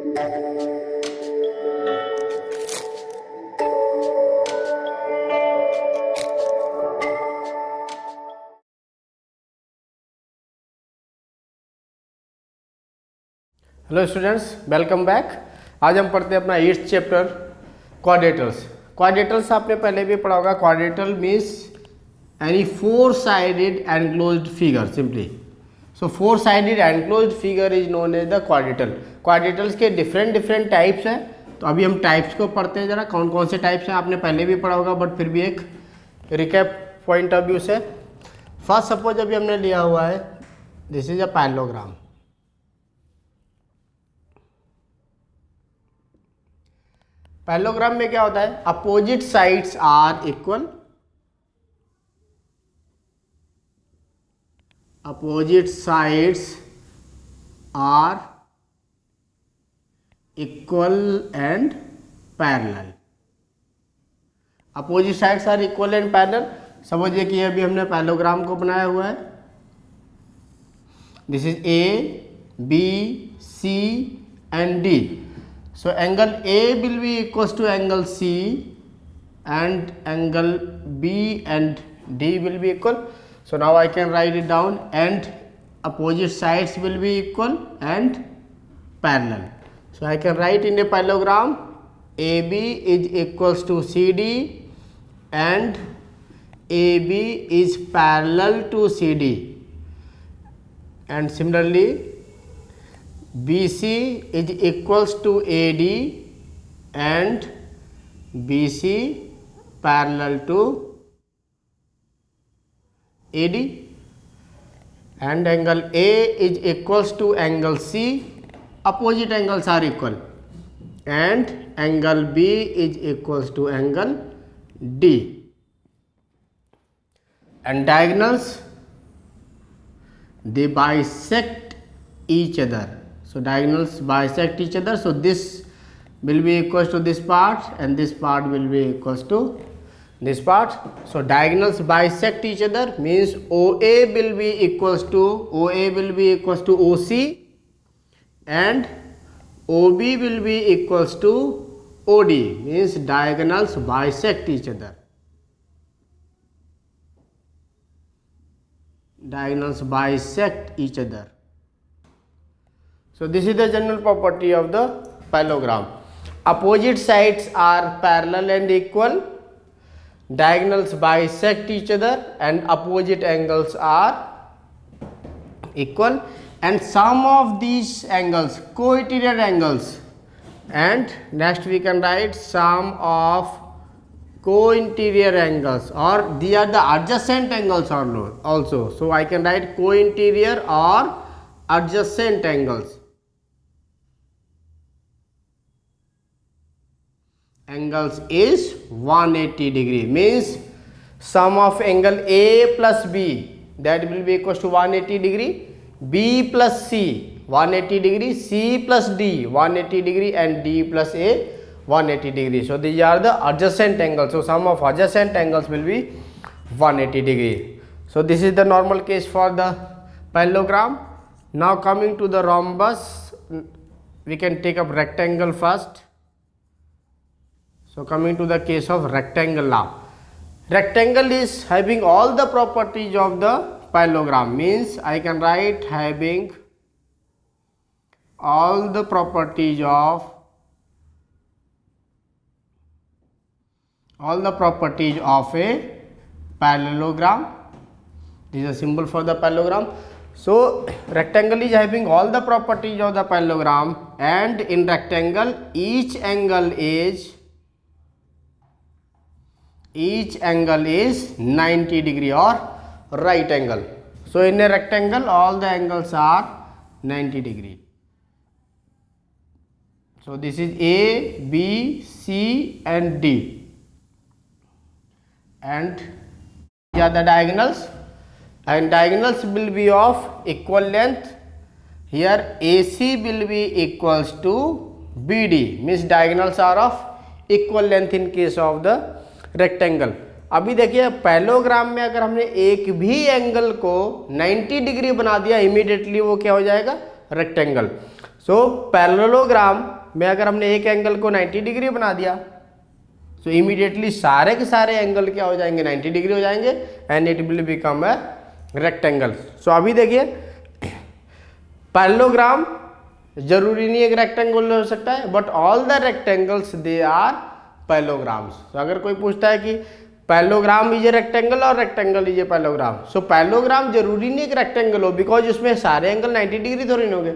Hello students, welcome back. आज हम पढ़ते हैं अपना 8th चैप्टर क्वाड्रेटर्स। क्वाड्रेटर्स आपने पहले भी पढ़ा होगा। Quadrilateral means any four sided enclosed figure simply. So four sided enclosed figure is known as the quadrilateral. Quadrilaterals के डिफरेंट टाइप्स हैं, तो अभी हम टाइप्स को पढ़ते हैं। जरा कौन कौन से टाइप्स हैं आपने पहले भी पढ़ा होगा, बट फिर भी एक रिकैप पॉइंट ऑफ व्यू से। फर्स्ट सपोज अभी हमने लिया हुआ है, this is a parallelogram. Parallelogram में क्या होता है, opposite sides are equal, opposite sides are equal and parallel. Opposite sides are equal and parallel. समझिए कि अभी हमने पैरेललोग्राम को बनाया हुआ है। This is A, B, C and D. So angle A will be equals to angle C and angle B and D will be equal. So now I can write it down, and opposite sides will be equal and parallel. So I can write in a parallelogram AB is equals to CD and AB is parallel to CD, and similarly BC is equals to AD and BC parallel to AD, and angle A is equals to angle C, opposite angles are equal, and angle B is equals to angle D, and diagonals they bisect each other. So diagonals bisect each other. So this will be equals to this part and this part will be equals to this part. So diagonals bisect each other means OA will be equals to OC and OB will be equals to OD, means diagonals bisect each other. Diagonals bisect each other. So this is the general property of the parallelogram. Opposite sides are parallel and equal, diagonals bisect each other, and opposite angles are equal, and sum of these angles co-interior angles, and next we can write sum of co-interior angles, or they are the adjacent angles also. So I can write co-interior or adjacent angles. Angles is 180 degree, means sum of angle A plus B, that will be equals to 180 degree, B plus C 180 degree, C plus D 180 degree, and D plus A 180 degree. So these are the adjacent angles. So sum of adjacent angles will be 180 degree. So this is the normal case for the parallelogram. Now coming to the rhombus, we can take up rectangle first. So coming to the case of rectangle now. Rectangle is having all the properties of the parallelogram, means I can write having all the properties of a parallelogram. This is a symbol for the parallelogram. So rectangle is having all the properties of the parallelogram, and in rectangle each angle is 90 degree or right angle. So in a rectangle all the angles are 90 degree. So this is A, B, C and D, and here are the diagonals, and diagonals will be of equal length. Here AC will be equals to BD, means diagonals are of equal length in case of the rectangle. अभी देखिए parallelogram में अगर हमने एक भी angle को 90 degree बना दिया, इमीडिएटली वो क्या हो जाएगा, रेक्टेंगल। सो पैरेललोग्राम में अगर हमने एक एंगल को 90 डिग्री बना दिया तो इमीडिएटली सारे के सारे एंगल क्या हो जाएंगे, 90 डिग्री हो जाएंगे and it will become a rectangle. So अभी देखिए पैरेललोग्राम जरूरी नहीं एक रेक्टेंगल हो सकता है, but all the rectangles they are parallelograms. तो अगर कोई पूछता है कि पैरेललोग्राम इज ए रेक्टेंगल और rectangle is a parallelogram, so parallelogram जरूरी नहीं एक रेक्टेंगल हो, बिकॉज उसमें सारे एंगल 90 डिग्री थोड़ी नहीं होंगे,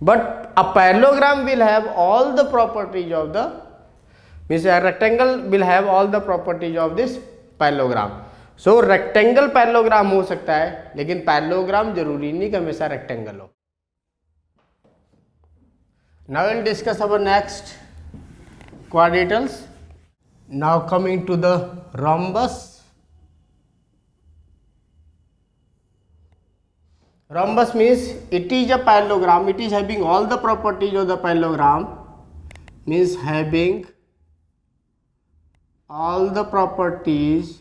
but a parallelogram will have all the properties of the means a rectangle will have all the properties of this parallelogram. So rectangle parallelogram हो सकता है, लेकिन parallelogram जरूरी नहीं कि हमेशा rectangle हो। Now we'll discuss our next quadrilaterals. Now coming to the rhombus. Rhombus means it is a parallelogram. It is having all the properties of the parallelogram. Means having all the properties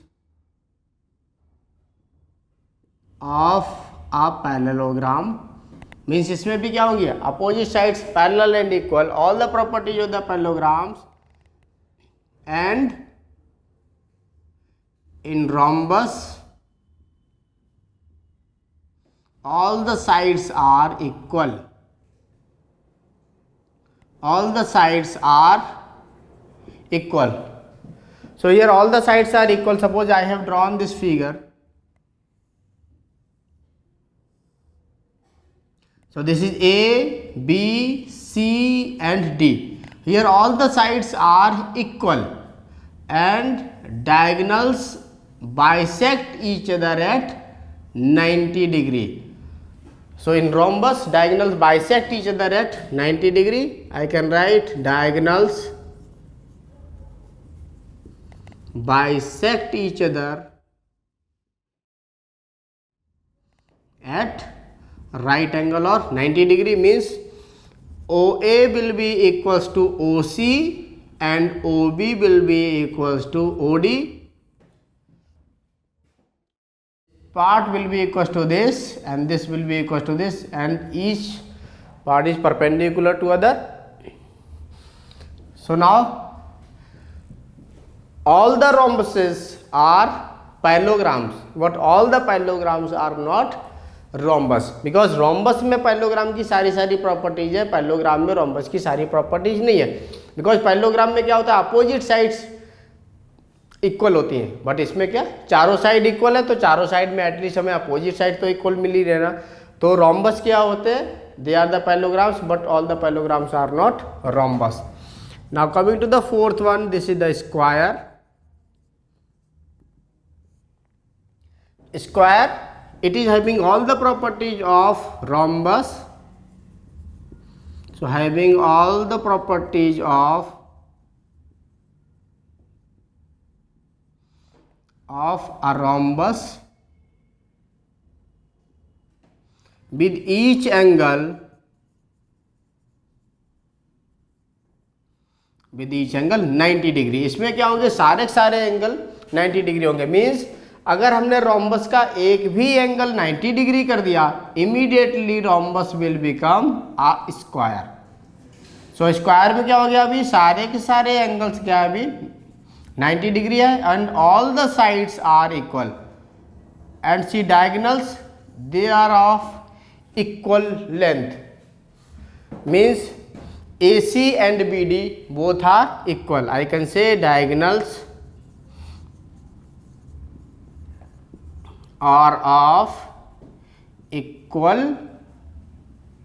of a parallelogram. Means इसमें भी क्या होंगे, opposite sides parallel and equal, all the properties of the parallelograms, and in rhombus all the sides are equal. All the sides are equal. So here all the sides are equal. Suppose I have drawn this figure. So this is A, B, C and D. Here all the sides are equal and diagonals bisect each other at 90 degree. So in rhombus diagonals bisect each other at 90 degree. I can write diagonals bisect each other at right angle or 90 degree, means OA will be equals to OC and OB will be equals to OD. Part will be equals to this and this will be equals to this, and each part is perpendicular to other. So now all the rhombuses are parallelograms, but all the parallelograms are not rhombus, because rhombus में parallelogram की सारी properties है, parallelogram में rhombus की सारी properties नहीं है, because parallelogram में क्या होता है, अपोजिट साइड्स इक्वल होती हैं, बट इसमें क्या चारों साइड इक्वल है, तो चारों साइड में एटलीस्ट हमें अपोजिट साइड तो इक्वल मिल ही रहना। तो rhombus क्या होते हैं, they are the parallelograms, but all the parallelograms are not rhombus. Now coming to the fourth one, this is the square. Square, it is having all the properties of rhombus. So having all the properties of a rhombus with each angle 90 degree. इसमें क्या होंगे, सारे angle 90 degree होंगे। Means अगर हमने rhombus का एक भी एंगल 90 डिग्री कर दिया, immediately rhombus will become a square. So square में क्या हो गया, अभी सारे के सारे एंगल्स क्या है, अभी 90 डिग्री है and all the sides are equal and see diagonals they are of equal length, means AC and BD both are equal. I can say diagonals are of equal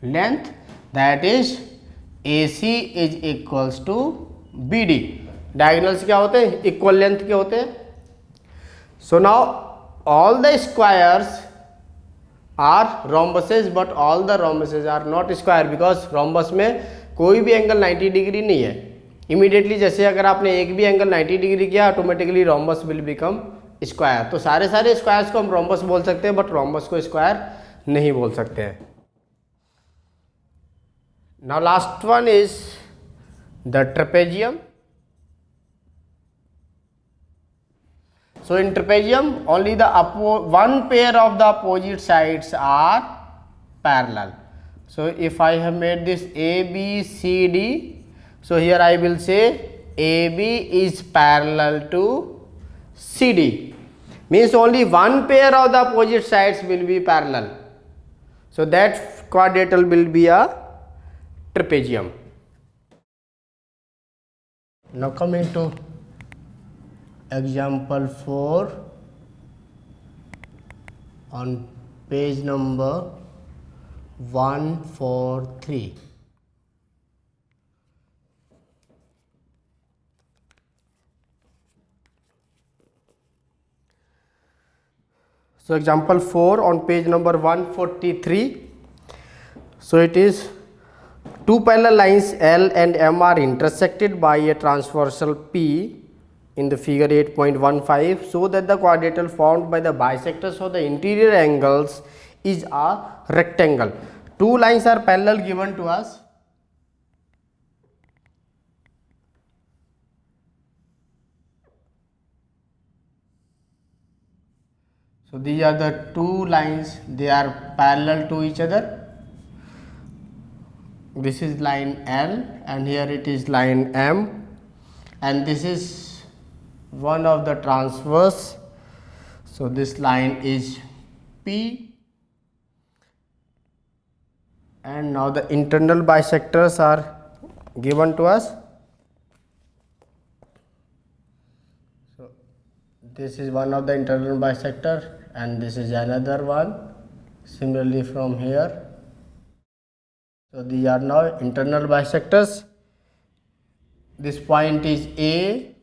length, that is AC is equals to BD. Diagonals क्या होते हैं, equal length के होते हैं. So now all the squares are rhombuses, but all the rhombuses are not square, because rhombus में कोई भी angle 90 degree नहीं है. इमीडिएटली जैसे अगर आपने एक भी एंगल 90 डिग्री किया, automatically rhombus will become square. तो सारे स्क्वायर्स को हम रोम्बस बोल सकते हैं, बट रोम्बस को स्क्वायर नहीं बोल सकते हैं. Now last one is the trapezium. So in trapezium only the one pair of the opposite sides are parallel. So if I have made this ABCD, so here I will say AB is parallel to CD, means only one pair of the opposite sides will be parallel. So that quadrilateral will be a trapezium. Now coming to example 4 on page number 143. So example 4 on page number 143. So it is two parallel lines L and M are intersected by a transversal P in the figure 8.15, so that the quadrilateral formed by the bisectors of the interior angles is a rectangle. Two lines are parallel given to us. So these are the two lines, they are parallel to each other. This is line L and here it is line M, and this is one of the transverse. So this line is P, and now the internal bisectors are given to us. So this is one of the internal bisector and this is another one. Similarly from here. So these are now internal bisectors. This point is A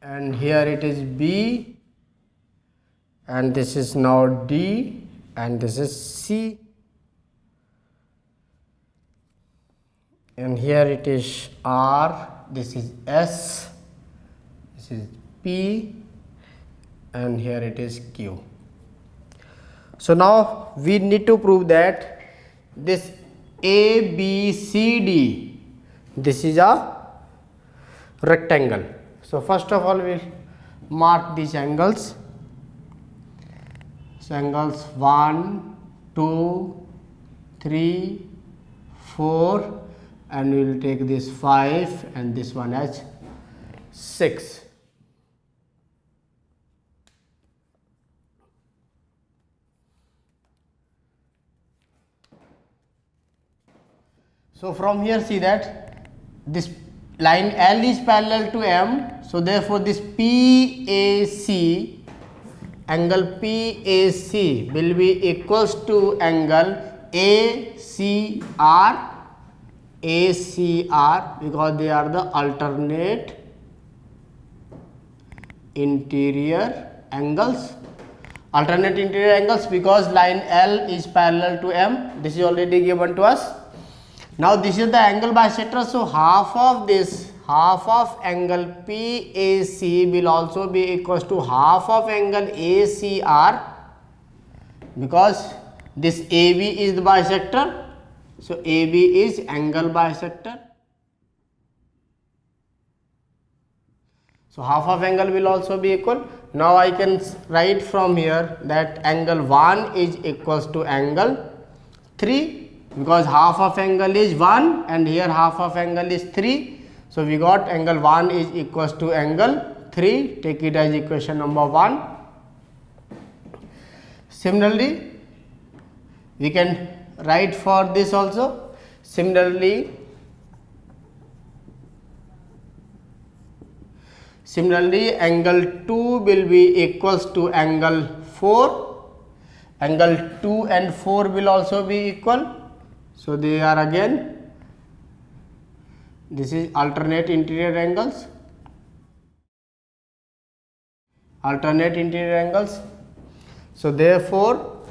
and here it is B, and this is now D and this is C, and here it is R, this is S, this is P, and here it is Q. So now we need to prove that this ABCD, this is a rectangle. So first of all we'll mark these angles. So angles 1, 2, 3, 4, and we will take this 5 and this one as 6. So from here see that this line L is parallel to M, so therefore this PAC, angle PAC will be equals to angle ACR, because they are the alternate interior angles. Alternate interior angles because line L is parallel to M. This is already given to us. Now this is the angle bisector, so half of this, half of angle PAC will also be equals to half of angle ACR, because this AB is the bisector, so AB is angle bisector. So half of angle will also be equal. Now I can write from here that angle 1 is equals to angle 3. Because half of angle is 1 and here half of angle is 3. So we got angle 1 is equals to angle 3. Take it as equation number 1. Similarly, we can write for this also. Similarly, angle 2 will be equals to angle 4. Angle 2 and 4 will also be equal. So they are again, this is alternate interior angles. So therefore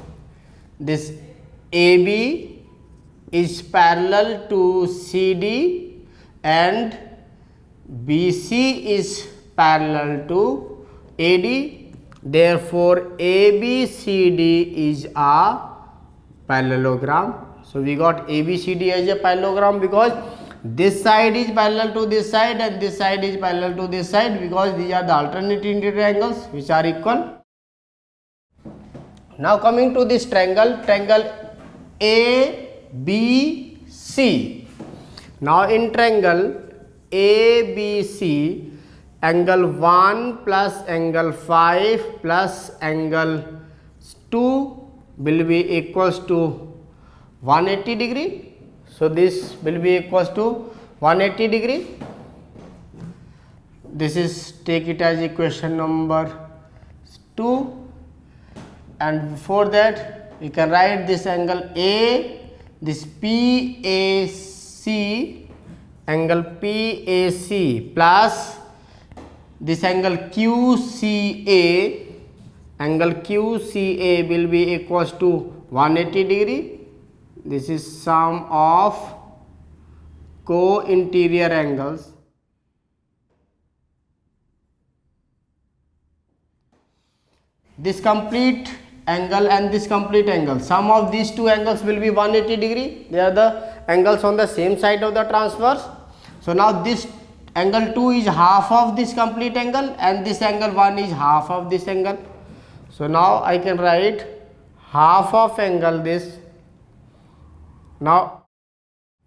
this AB is parallel to CD and BC is parallel to AD. Therefore ABCD is a parallelogram. So we got ABCD as a parallelogram because this side is parallel to this side and this side is parallel to this side, because these are the alternate interior angles which are equal. Now coming to this triangle ABC. Now in triangle ABC, angle 1 plus angle 5 plus angle 2 will be equals to 180 degree. So this will be equals to 180 degree. This is, take it as equation number 2, and before that we can write this angle A, this PAC, angle PAC plus this angle QCA, angle QCA will be equals to 180 degree. This is sum of co-interior angles. This complete angle and this complete angle, sum of these two angles will be 180 degree. They are the angles on the same side of the transverse. So now this angle 2 is half of this complete angle and this angle 1 is half of this angle. So now I can write half of angle this. Now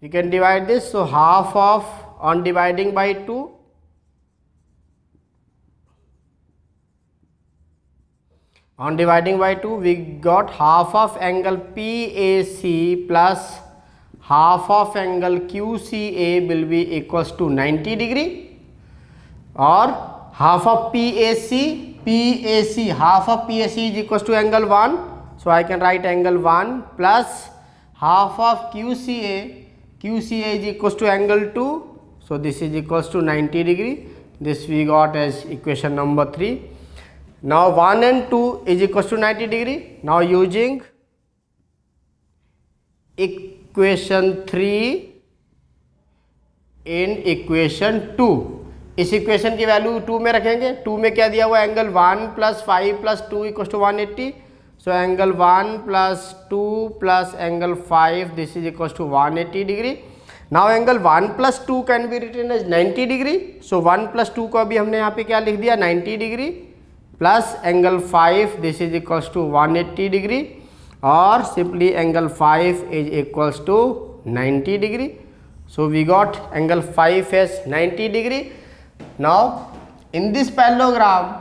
you can divide this. So half of, on dividing by 2, on dividing by 2 we got half of angle PAC plus half of angle QCA will be equals to 90 degree, or half of PAC, half of PAC is equals to angle 1. So I can write angle 1 plus half of QCA is equals to angle 2. So this is equals to 90 degree. This we got as equation number 3. Now 1 and 2 is equals to 90 degree. Now using equation 3 in equation 2, इस equation की value 2 में रखेंगे. 2 में क्या दिया हुआ है, angle 1 plus 5 plus 2 equals to 180. So angle 1 plus 2 plus angle 5, this is equals to 180 degree. Now angle 1 plus 2 can be written as 90 degree. So 1 plus 2 को अभी हमने यहाँ पे क्या लिख दिया, 90 degree plus angle 5, this is equals to 180 degree, और simply angle 5 is equals to 90 degree. So we got angle 5 as 90 degree. Now in this parallelogram,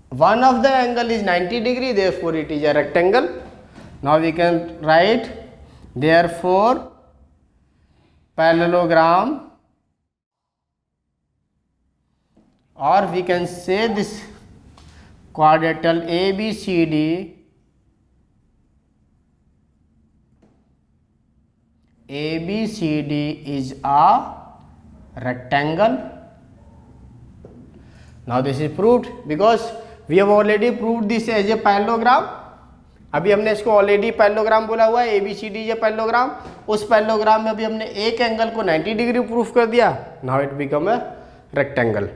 one of the angle is 90 degree, therefore it is a rectangle. Now we can write, therefore parallelogram, or we can say this quadrilateral ABCD is a rectangle. Now this is proved because we have already proved this as a parallelogram. अभी हमने इसको already parallelogram बोला हुआ है, ABCD is a parallelogram. उस parallelogram में अभी हमने एक एंगल को 90 डिग्री प्रूफ कर दिया. Now it become a rectangle.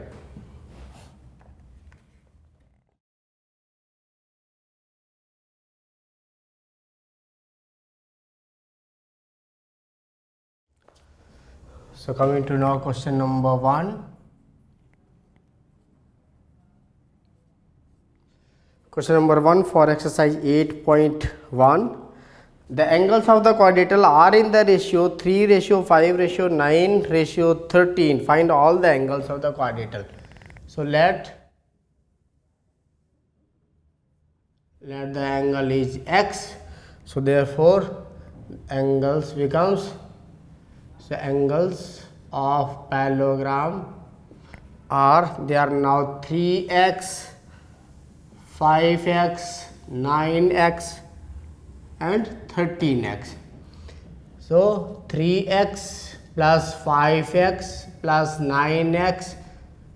So coming to now question number 1. Question number 1 for exercise 8.1. The angles of the quadrilateral are in the ratio 3:5:9:13. Find all the angles of the quadrilateral. So let the angle is x. So therefore angles becomes, so angles of parallelogram are, they are now 3x, 5x, 9x and 13x. So 3x plus 5x plus 9x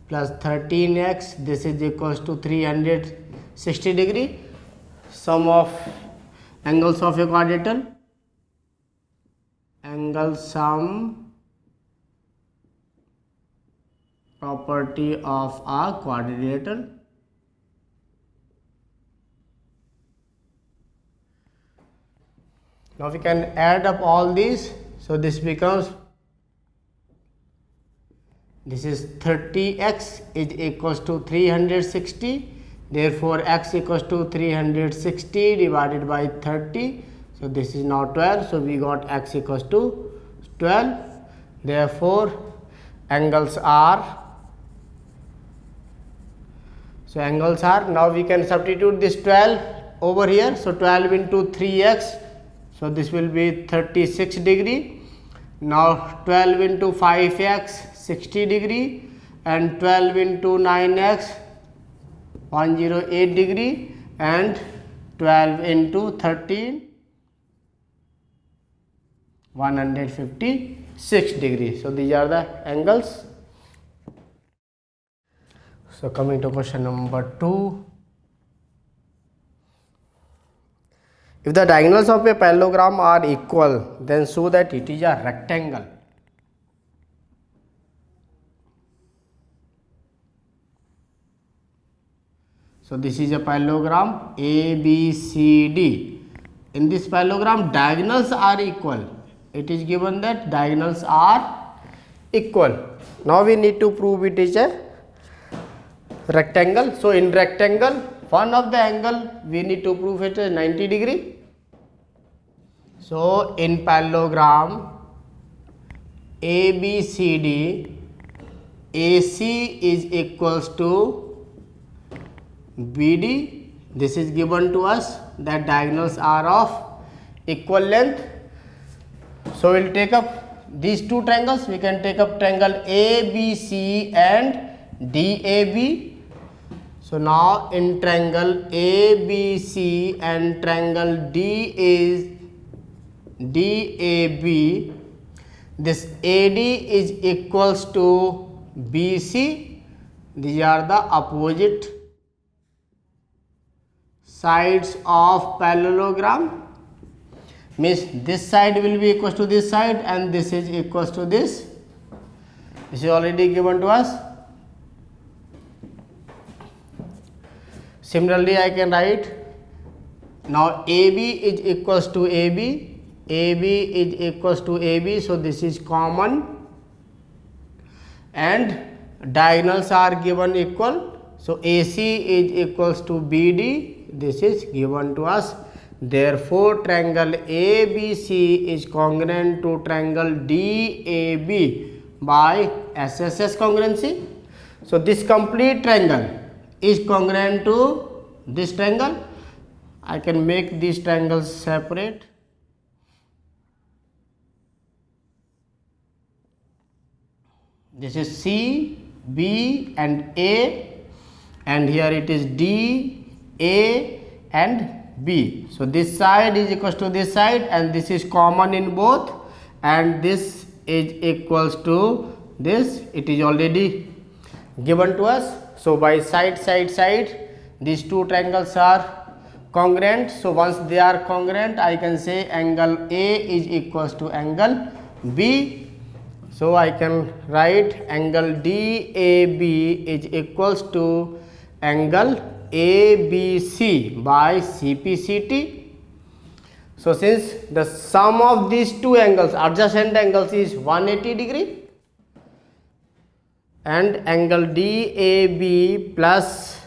plus 13x, this is equals to 360 degree. Sum of angles of a quadrilateral, angle sum, property of a quadrilateral. Now we can add up all these. So this becomes, this is 30x is equals to 360. Therefore x equals to 360 divided by 30. So this is now 12. So we got x equals to 12. Therefore angles are, so angles are, now we can substitute this 12 over here. So 12 into 3x, so this will be 36 degree. Now 12 into 5x, 60 degree, and 12 into 9x, 108 degree, and 12 into 13, 156 degree. So these are the angles. So coming to question number 2. If the diagonals of a parallelogram are equal, then show that it is a rectangle. So this is a parallelogram ABCD. In this parallelogram, diagonals are equal. It is given that diagonals are equal. Now we need to prove it is a rectangle. So in rectangle, one of the angle we need to prove it is 90 degree. So in parallelogram ABCD, AC is equals to BD. This is given to us that diagonals are of equal length. So we will take up these two triangles. We can take up triangle ABC and DAB. So now in triangle ABC and triangle DAB, this AD is equals to BC. These are the opposite sides of parallelogram. Means this side will be equals to this side and this is equals to this. This is already given to us. Similarly, I can write now AB is equals to AB, AB is equals to AB, so this is common and diagonals are given equal. So AC is equals to BD, this is given to us. Therefore, triangle ABC is congruent to triangle DAB by SSS congruency. So this complete triangle is congruent to this triangle. I can make these triangles separate. This is C, B and A, and here it is D, A and B. So this side is equals to this side and this is common in both, and this is equals to this. It is already given to us. So by side, these two triangles are congruent. So once they are congruent, I can say angle A is equals to angle B. So I can write angle DAB is equals to angle ABC by CPCT. So since the sum of these two angles, adjacent angles, is 180 degree, and angle DAB plus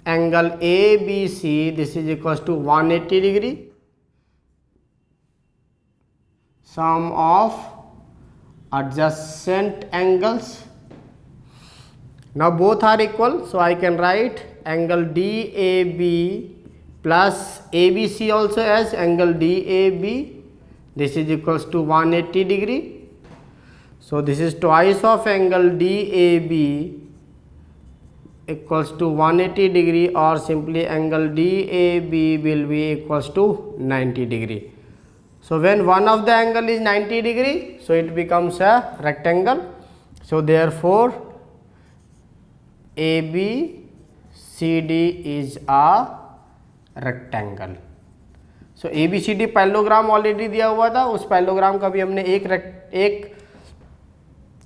angle ABC, this is equals to 180 degree, sum of adjacent angles. Now both are equal, so I can write angle DAB plus ABC also as angle DAB, this is equals to 180 degree. So this is twice of angle DAB equals to 180 degree, or simply angle DAB will be equals to 90 degree. So when one of the angle is 90 degree, so it becomes a rectangle. So therefore ABCD is a rectangle. So ABCD parallelogram already दिया हुआ था, उस parallelogram का भी हमने एक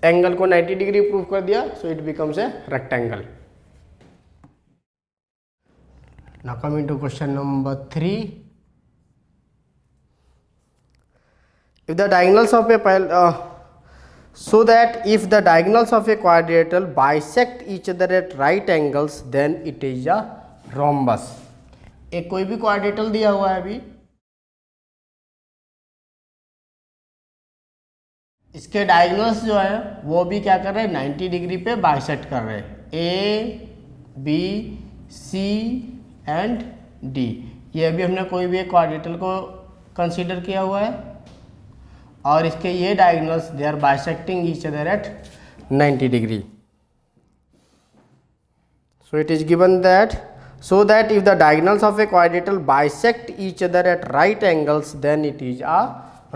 angle को 90 degree prove कर दिया. So it becomes a rectangle. Now coming to question number 3. If the diagonals of a so that if the diagonals of a quadrilateral bisect each other at right angles, then it is a rhombus. एक कोई भी quadrilateral दिया हुआ है अभी, इसके diagonals जो है वो भी क्या कर रहे हैं, 90 डिग्री पे बाइसेक्ट कर रहे हैं, A B C and D. ये अभी हमने कोई भी एक क्वाड्रेटल को कंसीडर किया हुआ है और इसके ये diagonals they are bisecting each other at 90 degree. So it is given that so that if the diagonals of a quadrilateral bisect each other at right angles, then it is a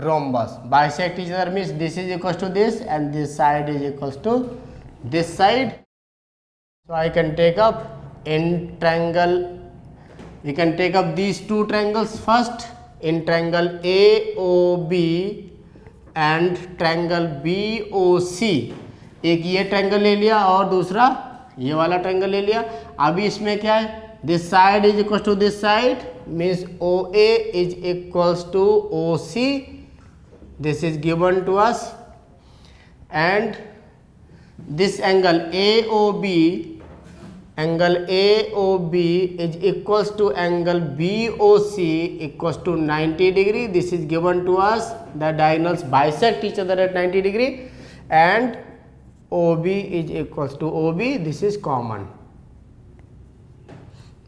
rhombus. Bisect each other means this is equals to this and this side is equals to this side. So I can take up in triangle, we can take up these two triangles first, in triangle AOB and triangle BOC. एक ये triangle ले लिया और दूसरा ये वाला triangle ले लिया। अभी इसमें क्या है, this side is equal to this side means O A is equals to O C, this is given to us, and this angle A O B is equals to angle B O C equals to 90 degree, this is given to us, the diagonals bisect each other at 90 degree and OB is equals to OB, this is common.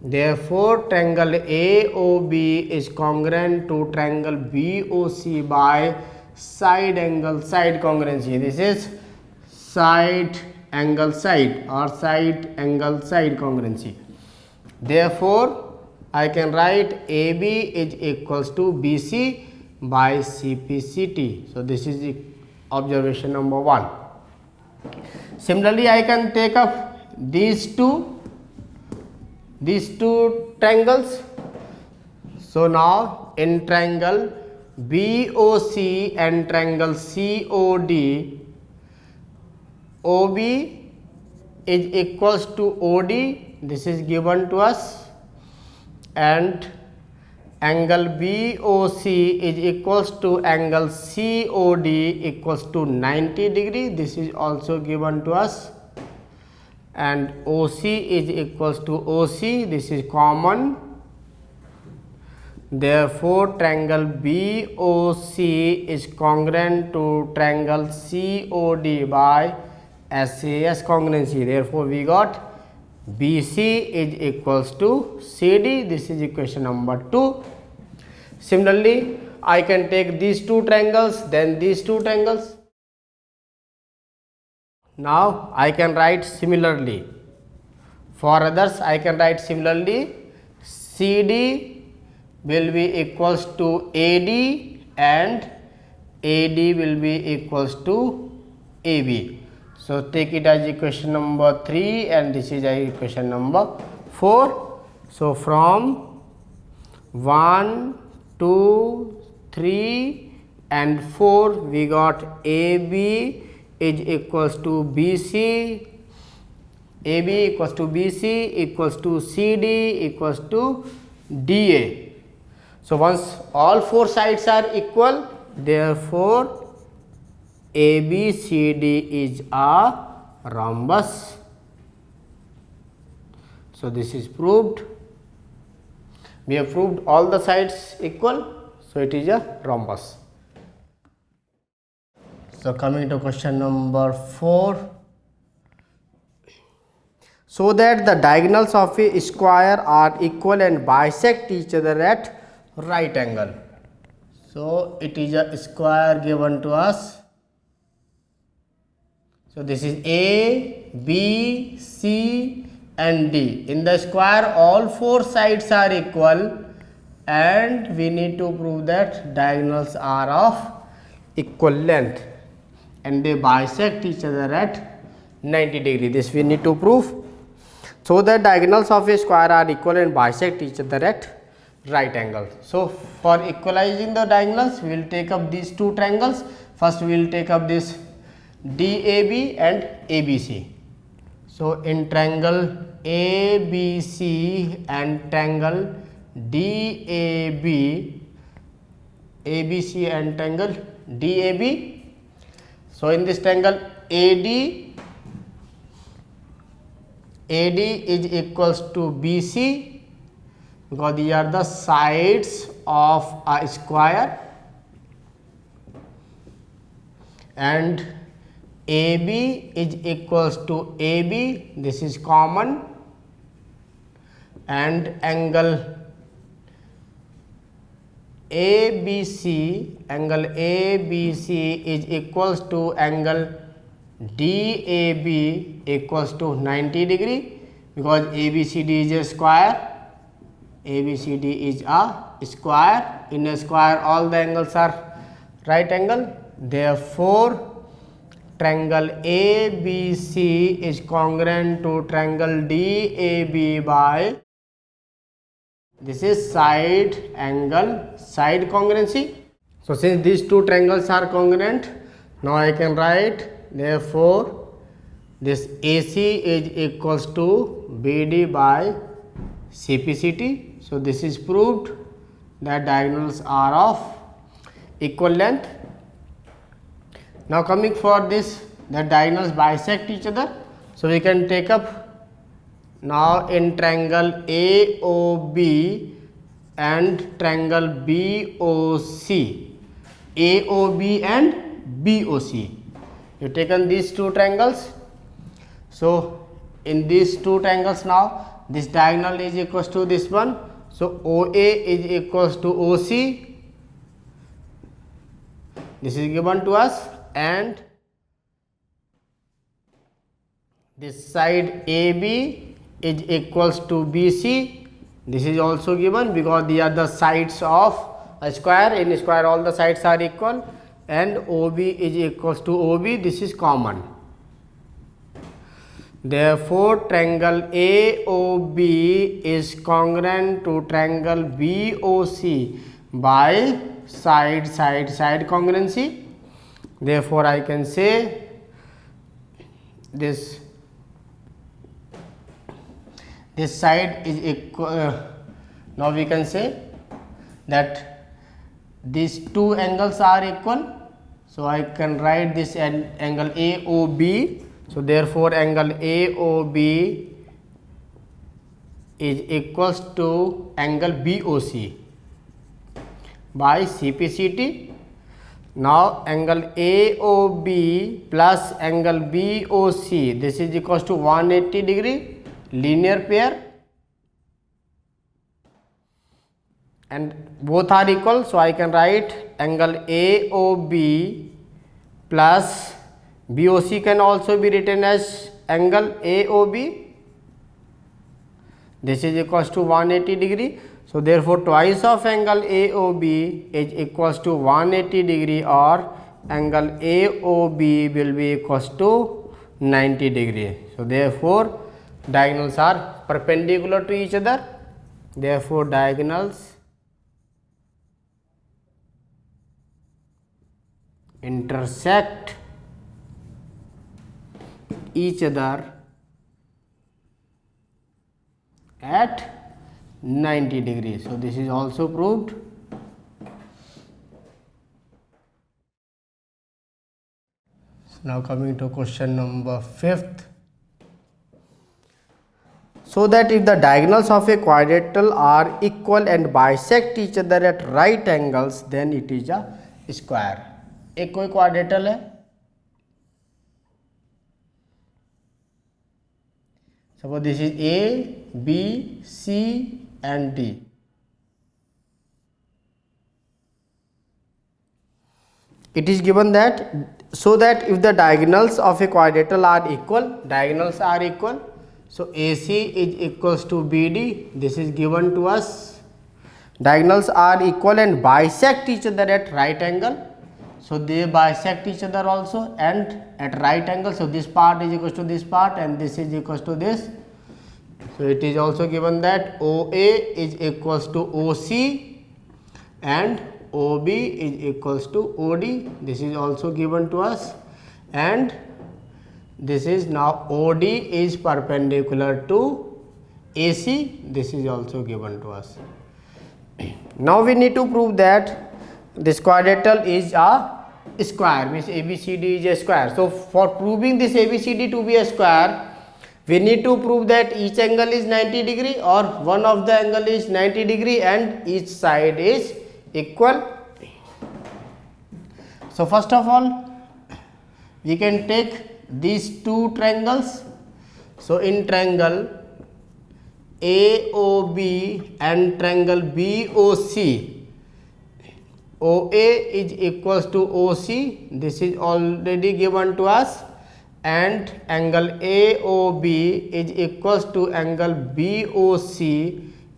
Therefore triangle AOB is congruent to triangle BOC by side angle side congruency. This is side angle side or side angle side congruency. Therefore I can write AB is equals to BC by CPCT. So this is the observation number 1. Similarly I can take up these two triangles. So now in triangle BOC and triangle COD, OB is equals to OD, this is given to us, and angle BOC is equals to angle COD equals to 90 degree, this is also given to us, and OC is equals to OC, this is common. Therefore triangle BOC is congruent to triangle COD by SAS congruency. Therefore we got BC is equals to CD, this is equation number 2. Similarly I can take these two triangles, then these two triangles. Now I can write similarly for others. I can write similarly, CD will be equals to AD and AD will be equals to AB. So take it as equation number 3 and this is equation number 4. So from 1, 2, 3 and 4 we got AB is equals to BC, AB equals to BC equals to CD equals to DA. So once all four sides are equal, therefore ABCD is a rhombus. So this is proved. We have proved all the sides equal, so it is a rhombus. So coming to question number 4. So that the diagonals of a square are equal and bisect each other at right angle. So it is a square given to us. So this is A, B, C and D. In the square all four sides are equal and we need to prove that diagonals are of equal length and they bisect each other at 90 degree. This we need to prove. So that diagonals of a square are equal and bisect each other at right angle. So for equalizing the diagonals we will take up these two triangles. First we will take up this DAB and ABC. So in triangle ABC and triangle DAB, ABC and triangle DAB. So in this triangle AD is equals to BC because these are the sides of a square, and AB is equals to AB, this is common, and angle ABC is equals to angle DAB equals to 90 degree, because ABCD is a square. ABCD is a square. In a square all the angles are right angle. Therefore triangle ABC is congruent to triangle DAB by, this is side angle, side congruency. So since these two triangles are congruent, now I can write, therefore this AC is equals to BD by CPCT. So this is proved that diagonals are of equal length. Now coming for this, the diagonals bisect each other. So we can take up now in triangle AOB and triangle BOC. AOB and BOC. You taken these two triangles. So in these two triangles now, this diagonal is equals to this one. So OA is equals to OC. This is given to us, and this side AB is equals to BC. This is also given because they are the sides of a square. In a square all the sides are equal, and OB is equals to OB. This is common. Therefore triangle AOB is congruent to triangle BOC by side congruency. Therefore I can say this side is equal. Now we can say that these two angles are equal. So I can write this angle AOB. So therefore angle AOB is equals to angle BOC by CPCT. Now angle AOB plus angle BOC, this is equals to 180 degree, linear pair, and both are equal. So I can write angle AOB plus BOC can also be written as angle AOB. This is equals to 180 degree. So therefore twice of angle AOB is equals to 180 degree, or angle AOB will be equals to 90 degree. So therefore diagonals are perpendicular to each other. Therefore diagonals intersect each other at 90 degrees. So this is also proved. So now coming to question number 5th. So that if the diagonals of a quadrilateral are equal and bisect each other at right angles, then it is a square. एक कोई quadrilateral है, suppose this is A, B, C and D. It is given that so that if the diagonals of a quadrilateral are equal, diagonals are equal, so AC is equals to BD. This is given to us. Diagonals are equal and bisect each other at right angle. So they bisect each other also and at right angle. So this part is equals to this part and this is equals to this. So it is also given that OA is equals to OC and OB is equals to OD. This is also given to us, and this is now OD is perpendicular to AC. This is also given to us. Now we need to prove that this quadrilateral is a square, means ABCD is a square. So for proving this ABCD to be a square, we need to prove that each angle is 90 degree or one of the angle is 90 degree and each side is equal. So first of all we can take these two triangles. So in triangle AOB and triangle BOC, OA is equals to OC, this is already given to us, and angle AOB is equals to angle BOC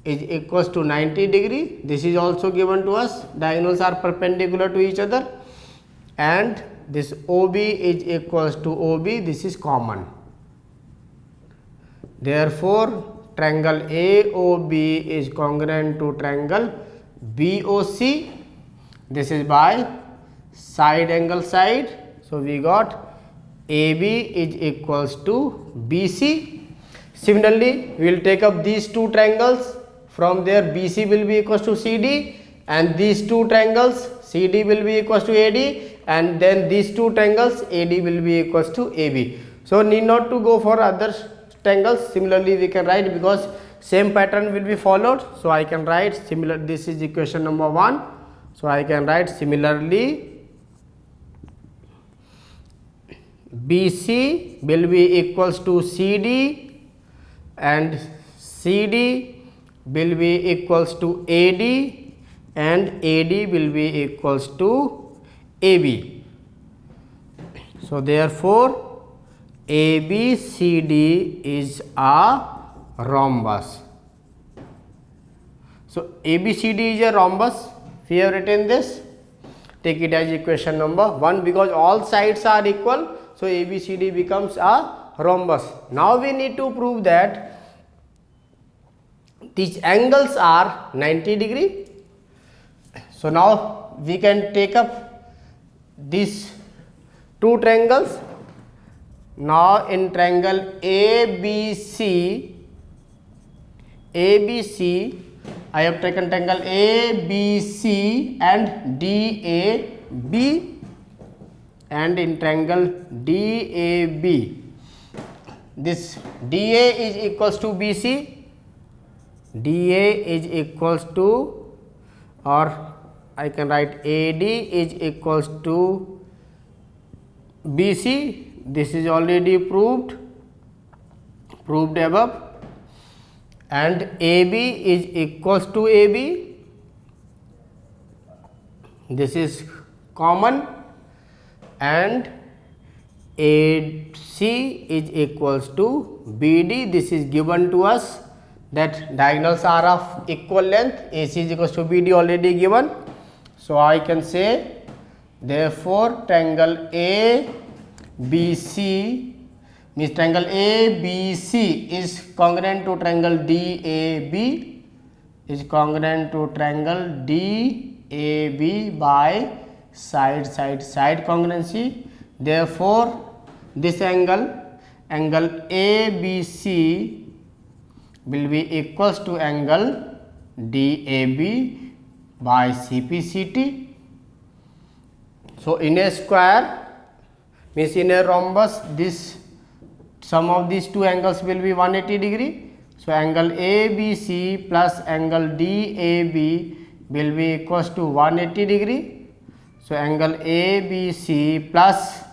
is equals to 90 degree. This is also given to us. Diagonals are perpendicular to each other, and this OB is equals to OB. This is common. Therefore, triangle AOB is congruent to triangle BOC. This is by side angle side. So we got AB is equals to BC. Similarly, we will take up these two triangles. From there, BC will be equals to CD, and these two triangles CD will be equals to AD, and then these two triangles AD will be equals to AB. So need not to go for other triangles. Similarly, we can write, because same pattern will be followed. So I can write similar. This is equation number 1. So I can write similarly BC will be equals to CD, and CD will be equals to AD, and AD will be equals to AB. So therefore ABCD is a rhombus. So ABCD is a rhombus. We have written this. Take it as equation number 1, because all sides are equal. So ABCD becomes a rhombus. Now we need to prove that these angles are 90 degree. So now we can take up these two triangles. Now in triangle ABC, I have taken triangle ABC and DAB, and in triangle DAB, this DA is equals to BC, DA is equals to, or I can write AD is equals to BC. This is already proved above, and AB is equals to AB. This is common, and AC is equals to BD. This is given to us, that diagonals are of equal length. AC is equals to BD already given. So I can say, therefore triangle ABC means triangle ABC is congruent to triangle DAB, is congruent to triangle DAB by side congruency. Therefore this angle ABC will be equals to angle DAB by CPCT. So in a square, means in a rhombus, this sum of these two angles will be 180 degree. So angle ABC plus angle DAB will be equals to 180 degree. So angle ABC plus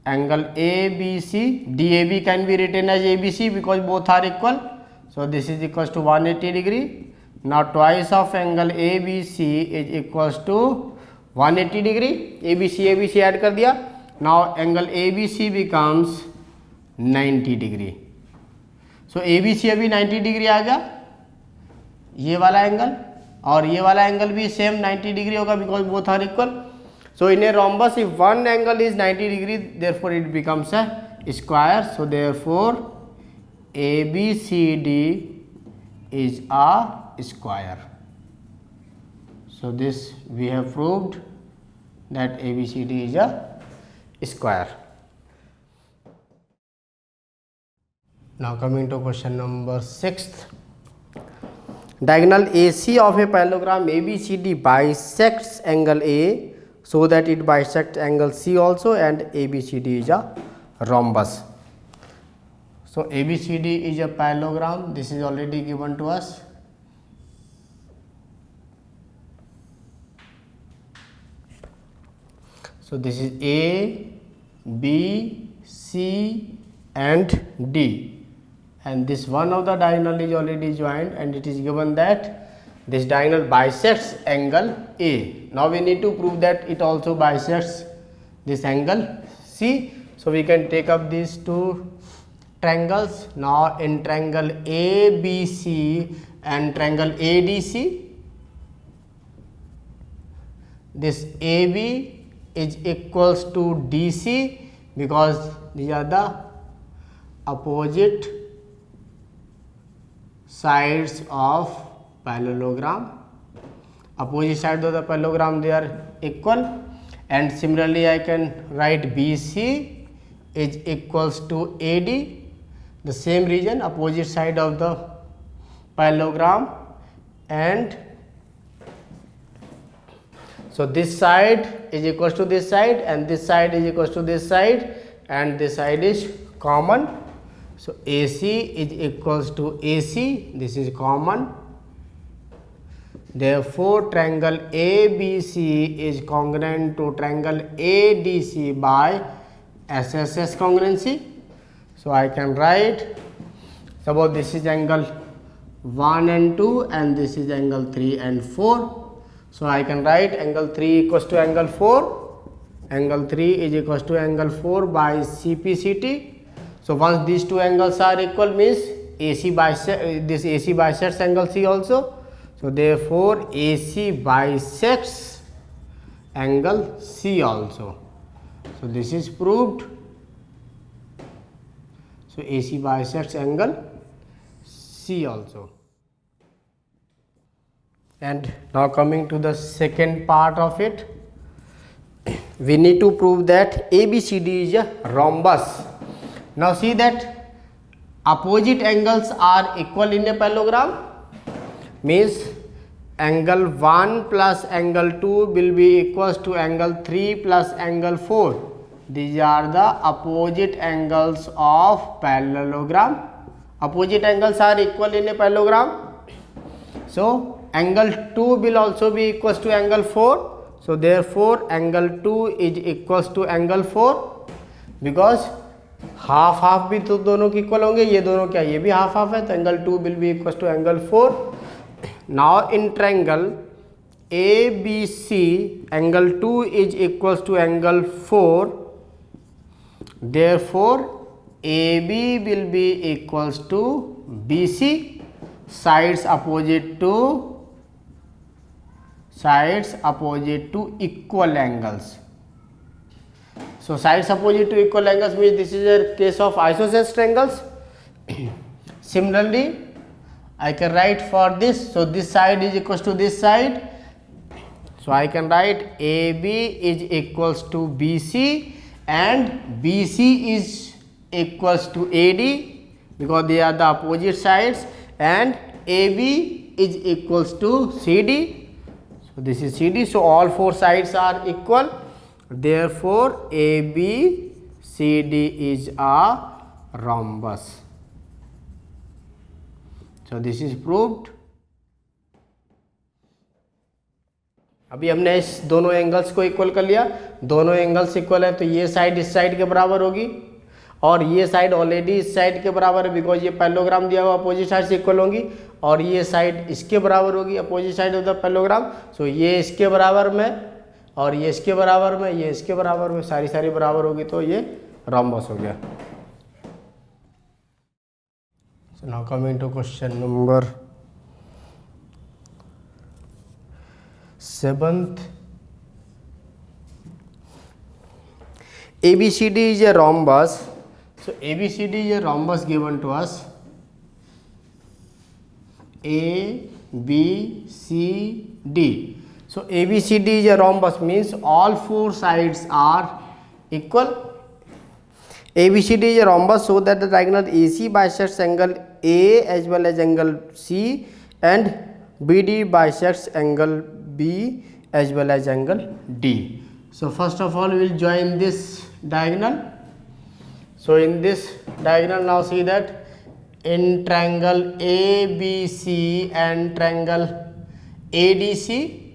angle ABC, DAB can be written as ABC because both are equal. So this is equals to 180 degree. Now twice of angle ABC is equals to 180 degree. ABC add कर दिया. Now angle ABC becomes 90 degree. So ABC अभी 90 degree आ गया, ये वाला angle और ये वाला angle भी सेम 90 डिग्री होगा, because both are equal. So in a rhombus, if one angle is 90 degree, therefore it becomes a square. So therefore ABCD is a square. So this we have proved that ABCD is a square. Now coming to question number 6. Diagonal AC of a parallelogram ABCD bisects angle A so that it bisects angle C also, and ABCD is a rhombus. So ABCD is a parallelogram. This is already given to us. So this is A, B, C and D, and this one of the diagonal is already joined, and it is given that this diagonal bisects angle A. Now we need to prove that it also bisects this angle C. So we can take up these two triangles. Now in triangle ABC and triangle ADC, this AB is equals to DC because these are the opposite sides of parallelogram. Opposite sides of the parallelogram, they are equal. And similarly I can write BC is equals to AD, the same region, opposite side of the parallelogram. And so this side is equals to this side, and this side is equals to this side, and this side is common. So AC is equals to AC, this is common. Therefore triangle ABC is congruent to triangle ADC by SSS congruency. So I can write, suppose this is angle 1 and 2 and this is angle 3 and 4. So I can write angle 3 equals to angle 4, angle 3 is equals to angle 4 by CPCT. So once these two angles are equal, means AC bisects, this AC bisects angle C also. So therefore AC bisects angle C also. So this is proved. So AC bisects angle C also. And now coming to the second part of it, we need to prove that ABCD is a rhombus. Now see that opposite angles are equal in a parallelogram, means angle 1 plus angle 2 will be equals to angle 3 plus angle 4. These are the opposite angles of parallelogram. Opposite angles are equal in a parallelogram. So angle 2 will also be equals to angle 4. So therefore angle 2 is equals to angle 4, because half half भी तो दोनों के equal होंगे, ये दोनों क्या, ये भी हाफ हाफ है, तो angle 2 will be equal to angle 4. Now in triangle ABC angle 2 is equals to angle 4. Therefore AB will be equals to BC, sides opposite to equal angles. So sides opposite to equal angles means this is a case of isosceles triangles. Similarly I can write for this, so this side is equals to this side, so I can write AB is equals to BC and BC is equals to AD because they are the opposite sides, and AB is equals to CD, so this is CD, so all four sides are equal. Therefore ABCD is a rhombus. So this is proved. अभी हमने इस दोनों angles को equal कर लिया, दोनों angles equal है तो ये साइड इस साइड के बराबर होगी और ये साइड ऑलरेडी इस साइड के बराबर है बिकॉज ये पैरेललोग्राम दिया हुआ अपोजिट साइड से इक्वल होंगी, और ये साइड इसके बराबर होगी opposite side of the parallelogram. So ये इसके बराबर में और ये इसके बराबर में, ये इसके बराबर में, सारी बराबर होगी तो ये रोम्बस हो गया. So now coming to question number 7th. ABCD is a rhombus. So ABCD is a rhombus given to us. A, B, C, D. So ABCD is a rhombus means all four sides are equal. ABCD is a rhombus so that the diagonal AC bisects angle A as well as angle C, and BD bisects angle B as well as angle D. So first of all we will join this diagonal. So in this diagonal now see that in triangle ABC and triangle ADC,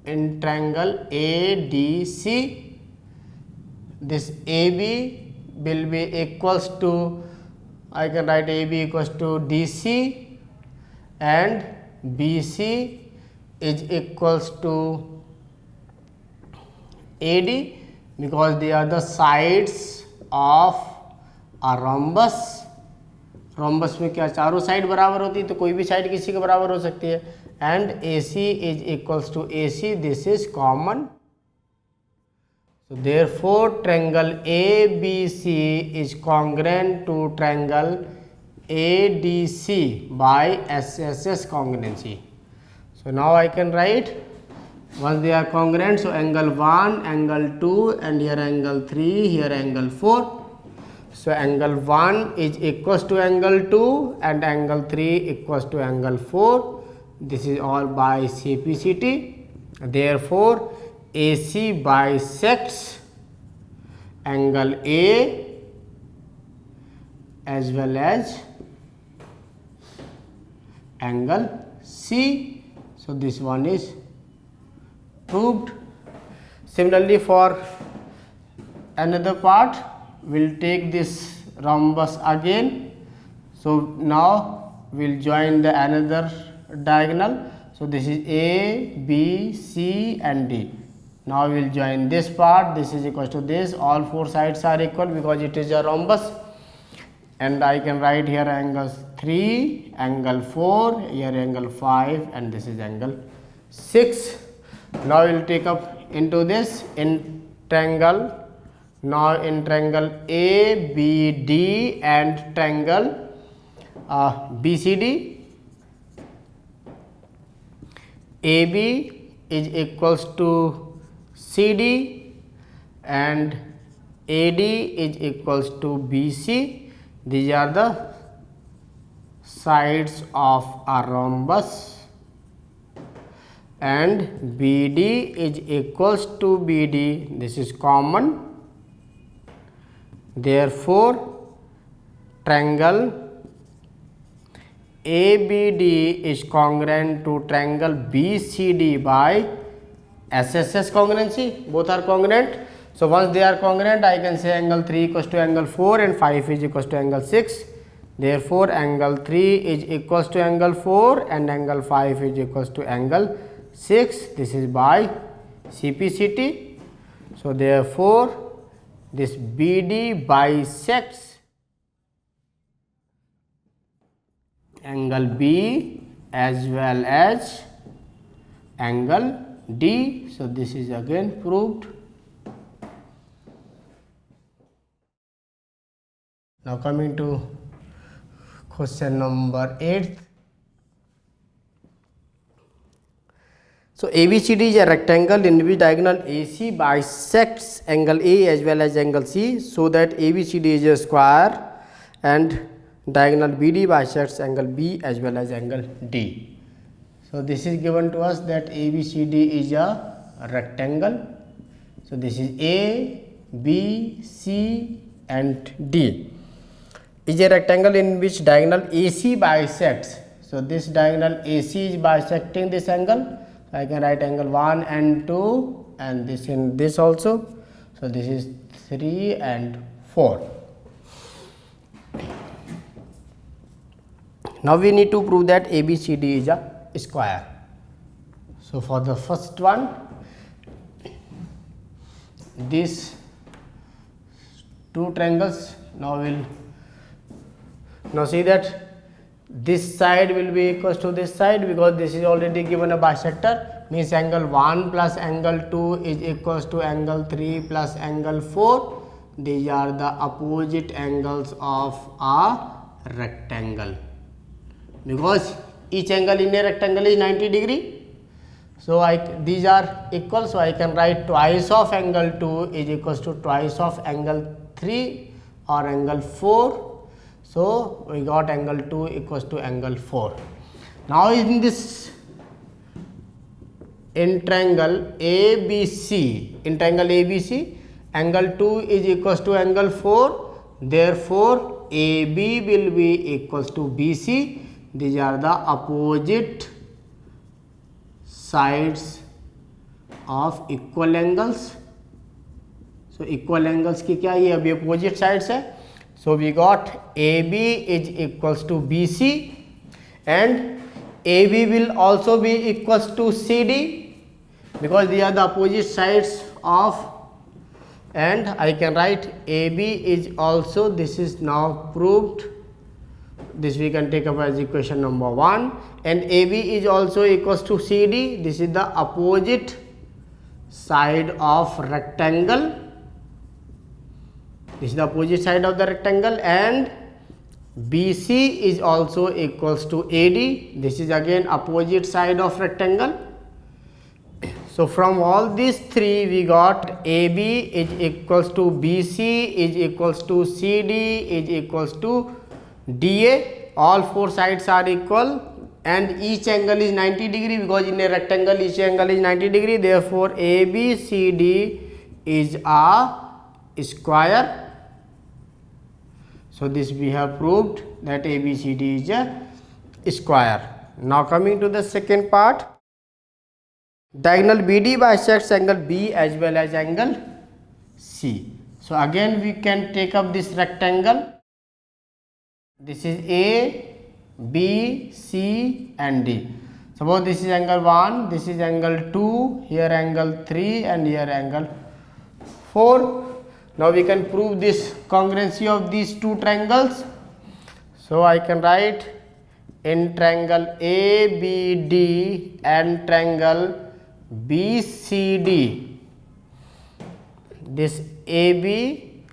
in triangle ADC this AB will be equals to, I can write AB equals to DC and BC is equals to AD, because they are the sides of a rhombus. rhombus में क्या चारों side बराबर होती है, तो कोई भी side किसी के बराबर हो सकती है. And AC is equals to AC, this is common. So therefore triangle ABC is congruent to triangle ADC by SSS congruency. So now I can write, once they are congruent, so angle 1, angle 2, and here angle 3, here angle 4. So angle 1 is equals to angle 2 and angle 3 equals to angle 4. This is all by CPCT. Therefore AC bisects angle A as well as angle C. So this one is proved. Similarly for another part, we'll take this rhombus again. So now we'll join the another diagonal. So this is A, B, C and D. Now we will join this part. This is equal to this. All four sides are equal because it is a rhombus. And I can write here angles 3, angle 4, here angle 5, and this is angle 6. Now we will take up into this in triangle. Now in triangle ABD and triangle BCD. AB is equals to CD and AD is equals to BC. These are the sides of a rhombus, and BD is equals to BD. This is common. Therefore triangle ABD is congruent to triangle BCD by SSS congruency. Both are congruent. So once they are congruent, I can say angle 3 equals to angle 4 and 5 is equals to angle 6. Therefore angle 3 is equals to angle 4 and angle 5 is equals to angle 6. This is by CPCT. So therefore this BD bisects angle B as well as angle D. So this is again proved. Now coming to question number 8. So ABCD is a rectangle in which diagonal AC bisects angle A as well as angle C, so that ABCD is a square and diagonal BD bisects angle B as well as angle D. So this is given to us that ABCD is a rectangle. So this is A, B, C and D. Is a rectangle in which diagonal AC bisects. So this diagonal AC is bisecting this angle. So I can write angle 1 and 2 and this in this also. So this is 3 and 4. Now we need to prove that ABCD is a square. So for the first one, these two triangles, now see that this side will be equals to this side because this is already given a bisector, means angle 1 plus angle 2 is equals to angle 3 plus angle 4. These are the opposite angles of a rectangle, because each angle in a rectangle is 90 degree. So these are equal, so I can write twice of angle 2 is equals to twice of angle 3 or angle 4. So we got angle 2 equals to angle 4. Now in this, in triangle ABC, angle 2 is equals to angle 4. Therefore AB will be equals to BC. These are the opposite sides of equal angles. So so equal angles की क्या, ये अभी opposite sides है. So we got AB is equals to BC and AB will also be equals to CD because they are the opposite sides of, and I can write AB is also, this is now proved, this we can take up as equation number 1, and AB is also equals to CD. This is the opposite side of rectangle. This is the opposite side of the rectangle, and BC is also equals to AD. This is again opposite side of rectangle. So from all these three we got AB is equals to BC is equals to CD is equals to DA. All four sides are equal and each angle is 90 degree because in a rectangle each angle is 90 degree. Therefore ABCD is a square. So this we have proved that ABCD is a square. Now coming to the second part, diagonal BD bisects angle B as well as angle C. So again we can take up this rectangle. This is A, B, C and D. Suppose this is angle 1, this is angle 2, here angle 3 and here angle 4. Now we can prove this congruency of these two triangles. So I can write in triangle ABD and triangle BCD, this AB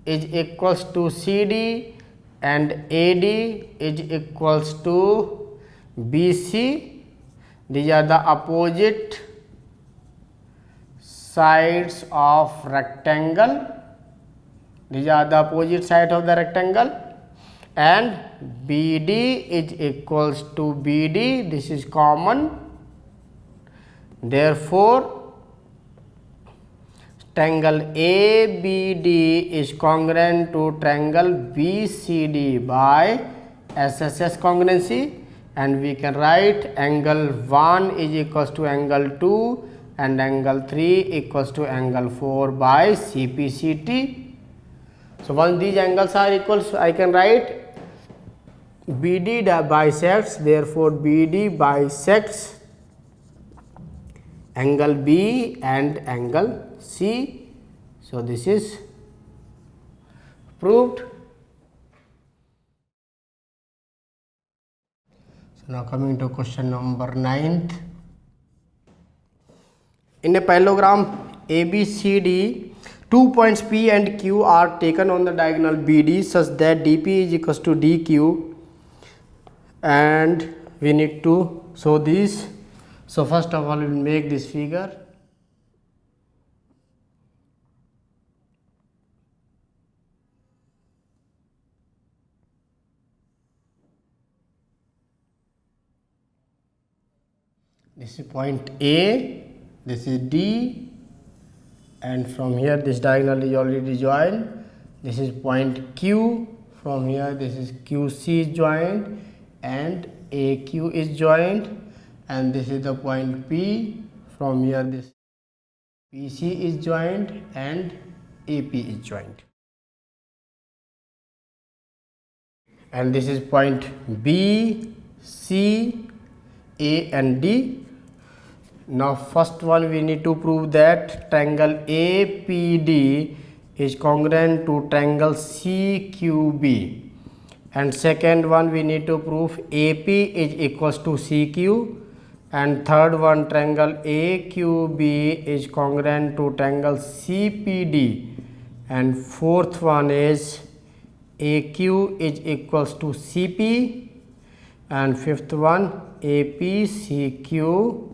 is equals to CD and AD is equals to BC. These are the opposite sides of rectangle. These are the opposite side of the rectangle, and BD is equals to BD. This is common. Therefore triangle ABD is congruent to triangle BCD by SSS congruency, and we can write angle 1 is equals to angle 2 and angle 3 equals to angle 4 by CPCT. So once these angles are equal, so I can write BD bisects, therefore BD bisects angle B and angle C. So this is proved. So now coming to question number 9th. In a parallelogram ABCD, 2 points P and Q are taken on the diagonal BD such that DP is equals to DQ, and we need to show these. So first of all we will make this figure. This is point A, this is D, and from here this diagonal is already joined. This is point Q, from here this is QC is joined and AQ is joined, and this is the point P, from here this PC is joined and AP is joined, and this is point B, C, A and D. Now first one we need to prove that triangle APD is congruent to triangle CQB, and second one we need to prove AP is equals to CQ, and third one triangle AQB is congruent to triangle CPD, and fourth one is AQ is equals to CP, and fifth one APCQ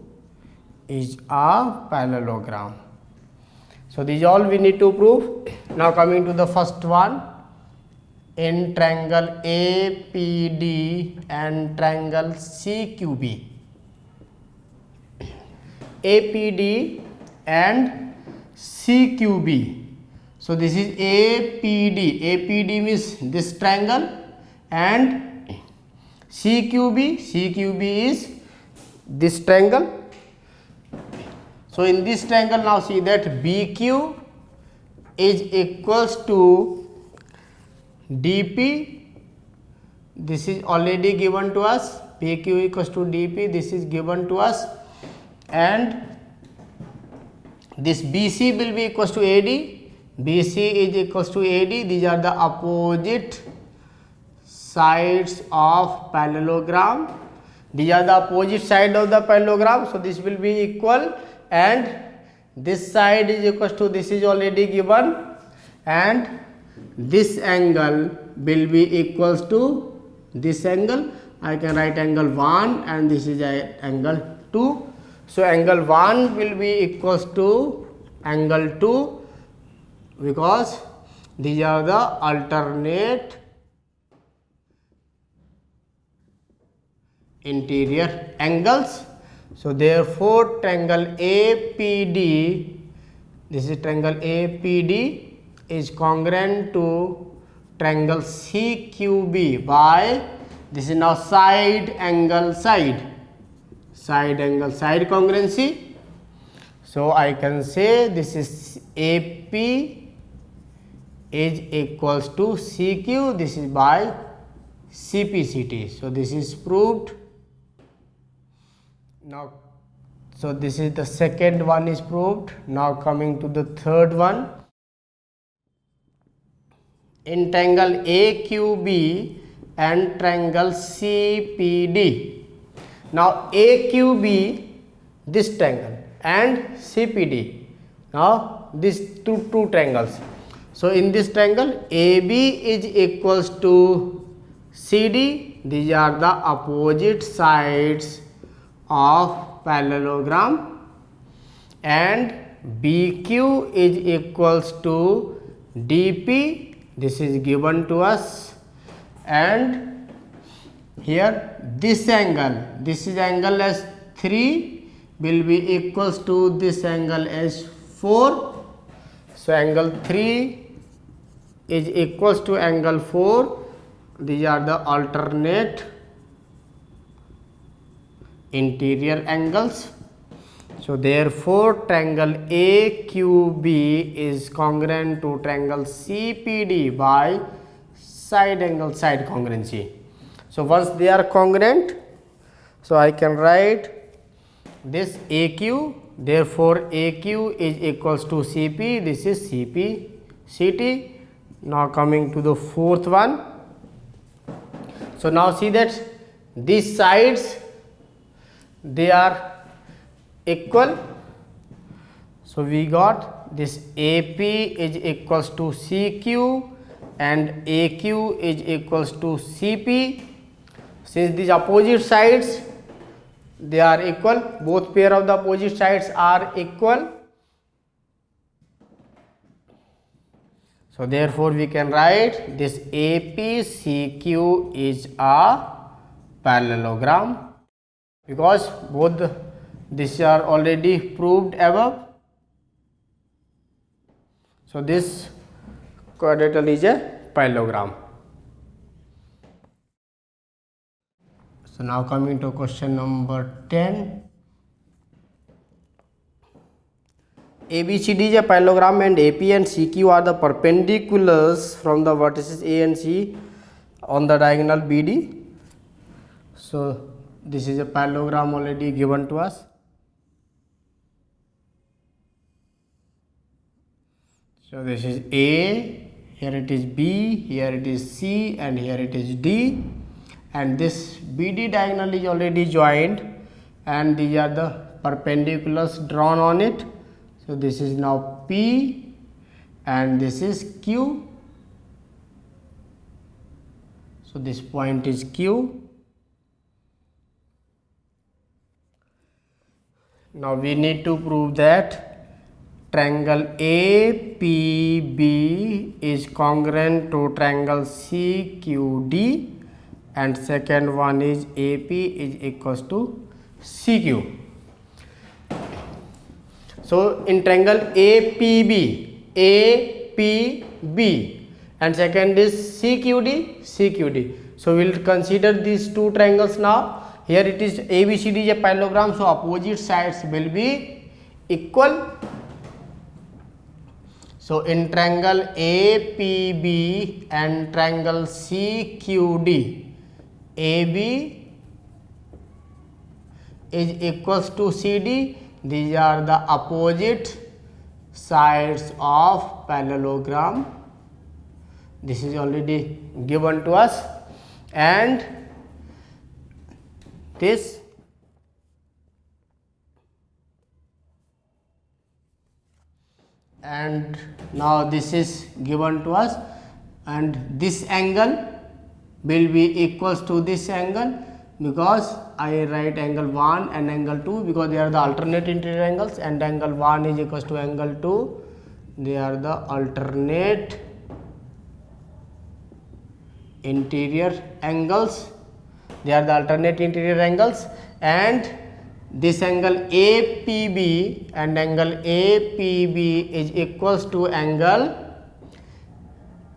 is a parallelogram. So these all we need to prove. Now coming to the first one, in triangle APD and triangle CQB. APD and CQB. So this is APD. APD means this triangle, and CQB. CQB is this triangle. So in this triangle now see that BQ, is equals to dp. This is already given to us. PQ equals to dp. This is given to us, and this BC will be equals to AD. BC is equals to AD. These are the opposite sides of parallelogram. These are the opposite side of the parallelogram. So this will be equal, and this side is equals to, this is already given, and this angle will be equals to this angle. I can write angle 1 and this is angle 2. So angle 1 will be equals to angle 2 because these are the alternate interior angles. So therefore triangle APD, this is triangle APD, is congruent to triangle CQB by, this is now side angle side congruency. So I can say this is AP is equals to CQ, this is by CPCT. So this is proved. Now, so this is the second one is proved. Now coming to the third one. In triangle AQB and triangle CPD. Now AQB, this triangle, and CPD. Now these two triangles. So in this triangle AB is equals to CD. These are the opposite sides of parallelogram, and BQ is equals to DP. This is given to us, and here this angle, this is angle as 3 will be equals to this angle as 4. So angle 3 is equals to angle 4. These are the alternate interior angles. So therefore triangle AQB is congruent to triangle CPD by side angle side congruency. So once they are congruent, so I can write this AQ, therefore AQ is equals to CP, this is CP CT. Now coming to the fourth one. So now see that these sides, they are equal. So we got this AP is equals to CQ and AQ is equals to CP. Since these opposite sides, they are equal, both pair of the opposite sides are equal. So therefore we can write this APCQ is a parallelogram, because both these are already proved above. So this quadrilateral is a parallelogram. So now coming to question number 10. ABCD is a parallelogram and AP and CQ are the perpendiculars from the vertices A and C on the diagonal BD. So this is a parallelogram already given to us. So this is A, here it is B, here it is C, and here it is D, and this BD diagonal is already joined, and these are the perpendiculars drawn on it. So this is now P and this is Q. So this point is Q. Now we need to prove that triangle APB is congruent to triangle CQD, and second one is AP is equals to CQ. So in triangle APB, and second is CQD. So we will consider these two triangles now. Here it is ABCD is a parallelogram, so opposite sides will be equal. So in triangle APB and triangle CQD, AB is equals to CD. These are the opposite sides of parallelogram. This is already given to us, and this and now this is given to us, and this angle will be equals to this angle, because I write angle 1 and angle 2 because they are the alternate interior angles, and angle 1 is equals to angle 2. They are the alternate interior angles. They are the alternate interior angles, and this angle APB and angle APB is equals to angle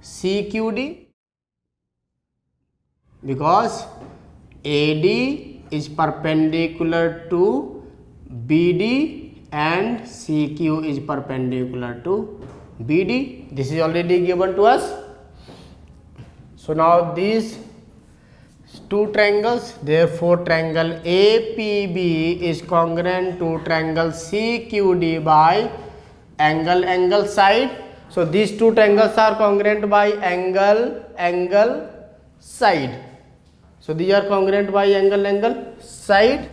CQD, because AD is perpendicular to BD and CQ is perpendicular to BD. This is already given to us. So now these two triangles, therefore triangle APB is congruent to triangle CQD by angle side. So these two triangles are congruent by angle side. So these are congruent by angle side.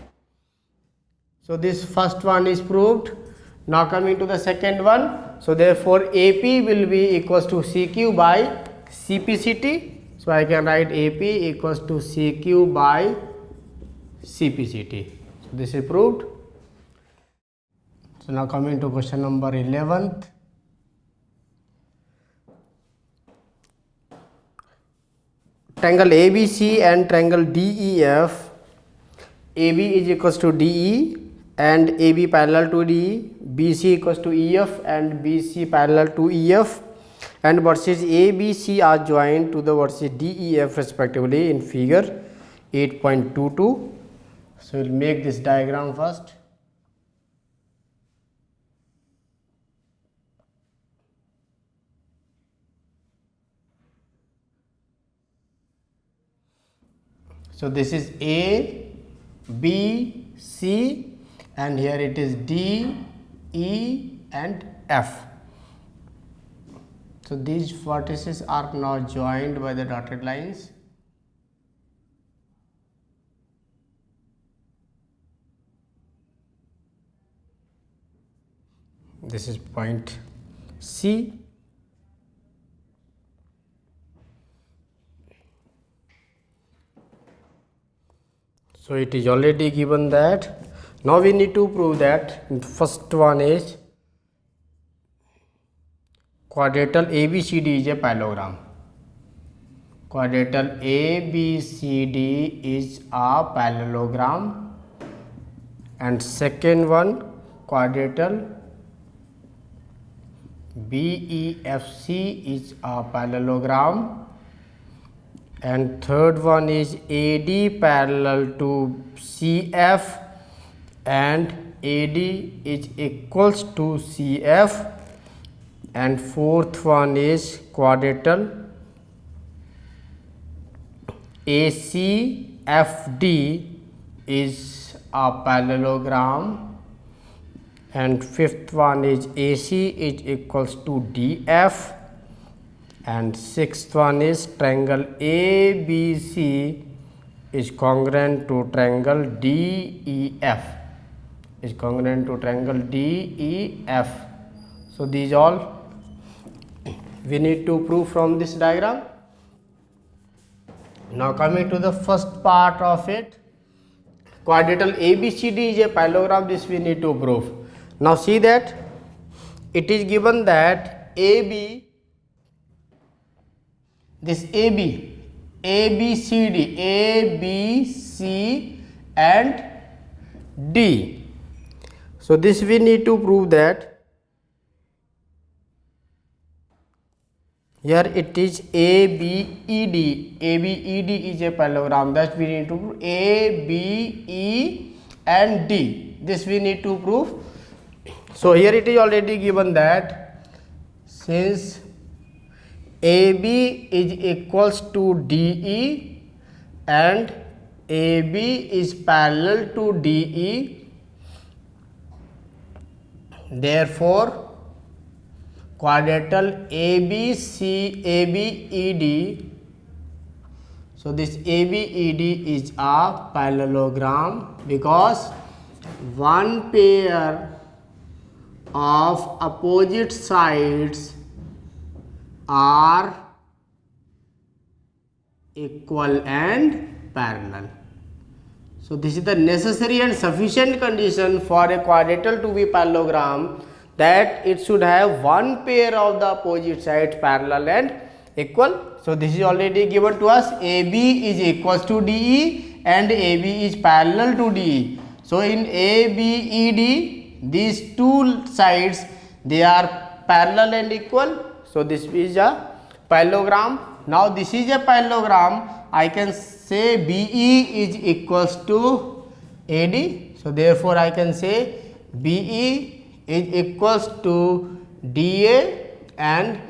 So this first one is proved. Now coming to the second one. So therefore AP will be equals to CQ by CPCT. So I can write AP equals to CQ by CPCT. So this is proved. So now coming to question number 11th. Triangle ABC and triangle DEF. AB is equals to DE and AB parallel to DE. BC equals to EF and BC parallel to EF. And vertices ABC are joined to the vertices DEF respectively in figure 8.22. So we will make this diagram first. So this is A, B, C, and here it is D, E and F. So these vertices are now joined by the dotted lines. This is point C. So it is already given that. Now we need to prove that. First one is quadrilateral ABCD is a parallelogram. Quadrilateral ABCD is a parallelogram. And second one, quadrilateral BEFC is a parallelogram. And third one is AD parallel to CF and AD is equals to CF. And fourth one is quadrilateral ACFD is a parallelogram. And fifth one is AC is equals to DF. And sixth one is triangle ABC is congruent to triangle DEF. Is congruent to triangle DEF. So these all we need to prove from this diagram. Now coming to the first part of it, quadrilateral ABCD is a parallelogram. This we need to prove. Now see that it is given that AB, this AB, ABCD, A, B, C and D. So this we need to prove that here it is ABED. ABED is a parallelogram. That we need to prove. A, B, E and D. This we need to prove. So here it is already given that since AB is equals to DE and AB is parallel to DE, therefore quadrilateral ABED, so this ABED is a parallelogram because one pair of opposite sides are equal and parallel. So this is the necessary and sufficient condition for a quadrilateral to be parallelogram, that it should have one pair of the opposite sides parallel and equal. So this is already given to us. AB is equals to DE and AB is parallel to DE. So in ABED, these two sides, they are parallel and equal. So this is a parallelogram. Now this is a parallelogram. I can say BE is equals to AD. So therefore I can say BE is equals to DA and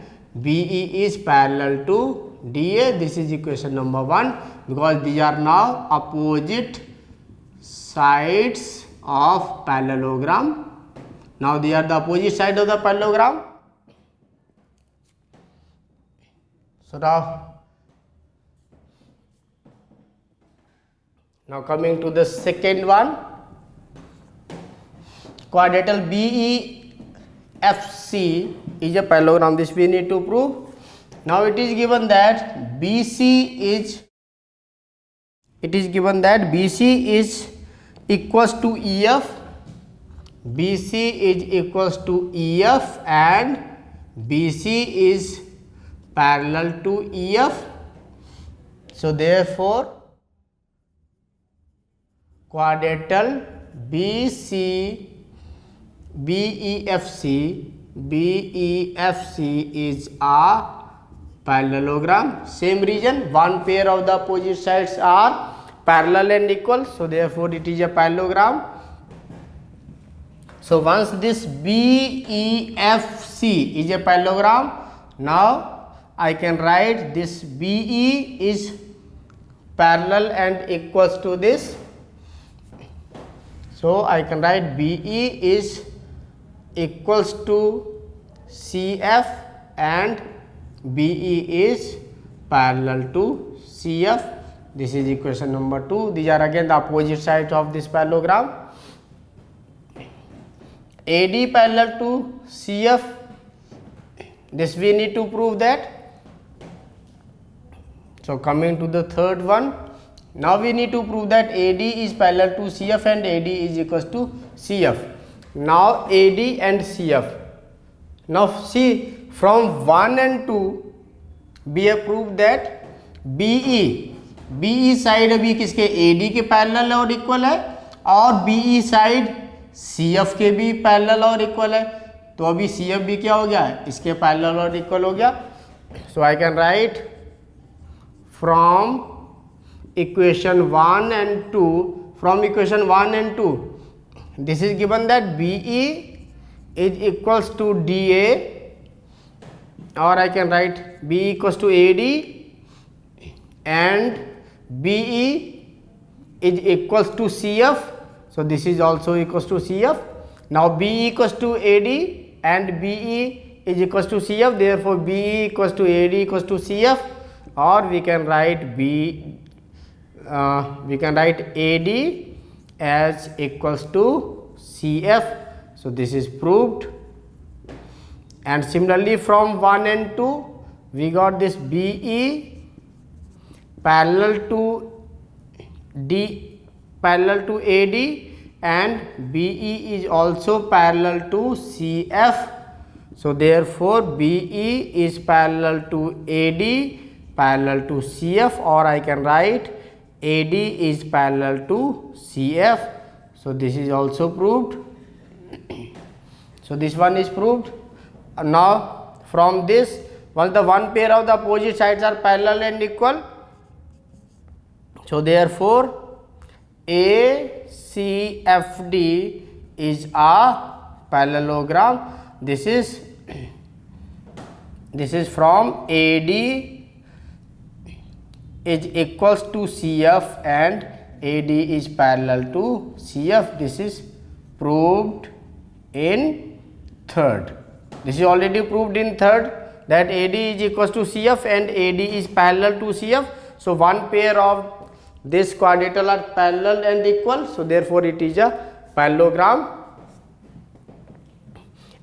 BE is parallel to DA. This is equation number 1, because these are now opposite sides of parallelogram. Now they are the opposite side of the parallelogram. So now coming to the second one, quadrilateral BEFC is a parallelogram. This we need to prove. Now it is given that BC is equals to EF. BC is equals to EF and BC is parallel to EF. So therefore quadrilateral BEFC is a parallelogram. Same reason, one pair of the opposite sides are parallel and equal. So therefore it is a parallelogram. So once this BEFC is a parallelogram, now I can write this BE is parallel and equals to this. So I can write BE is equals to CF and BE is parallel to CF. This is equation number 2. These are again the opposite sides of this parallelogram. AD parallel to CF. This we need to prove that. So coming to the third one, now we need to prove that AD is parallel to CF and AD is equals to CF. Now AD and CF. Now see, from 1 and 2 we have proved that BE side अभी किसके AD के parallel और equal है, और BE side CF के भी parallel और equal है. तो अभी CF भी क्या हो गया है, इसके पैरेलल और इक्वल हो गया. So I can write from equation 1 and 2, from equation 1 and 2, this is given that BE is equals to DA, or I can write BE equals to AD and BE is equals to CF. So this is also equals to CF. Now BE equals to AD and BE is equals to CF, therefore BE equals to AD equals to CF, or we can write AD as equals to CF. So this is proved. And similarly from 1 and 2 we got this BE parallel to AD and BE is also parallel to CF. So therefore BE is parallel to AD parallel to CF, or I can write AD is parallel to CF. So this is also proved. So this one is proved. Now from this, once the one pair of the opposite sides are parallel and equal, so therefore ACFD is a parallelogram. This is This is from AD is equals to CF and AD is parallel to CF. This is proved in third. This is already proved in third, that AD is equals to CF and AD is parallel to CF. So one pair of this quadrilateral are parallel and equal, so therefore it is a parallelogram.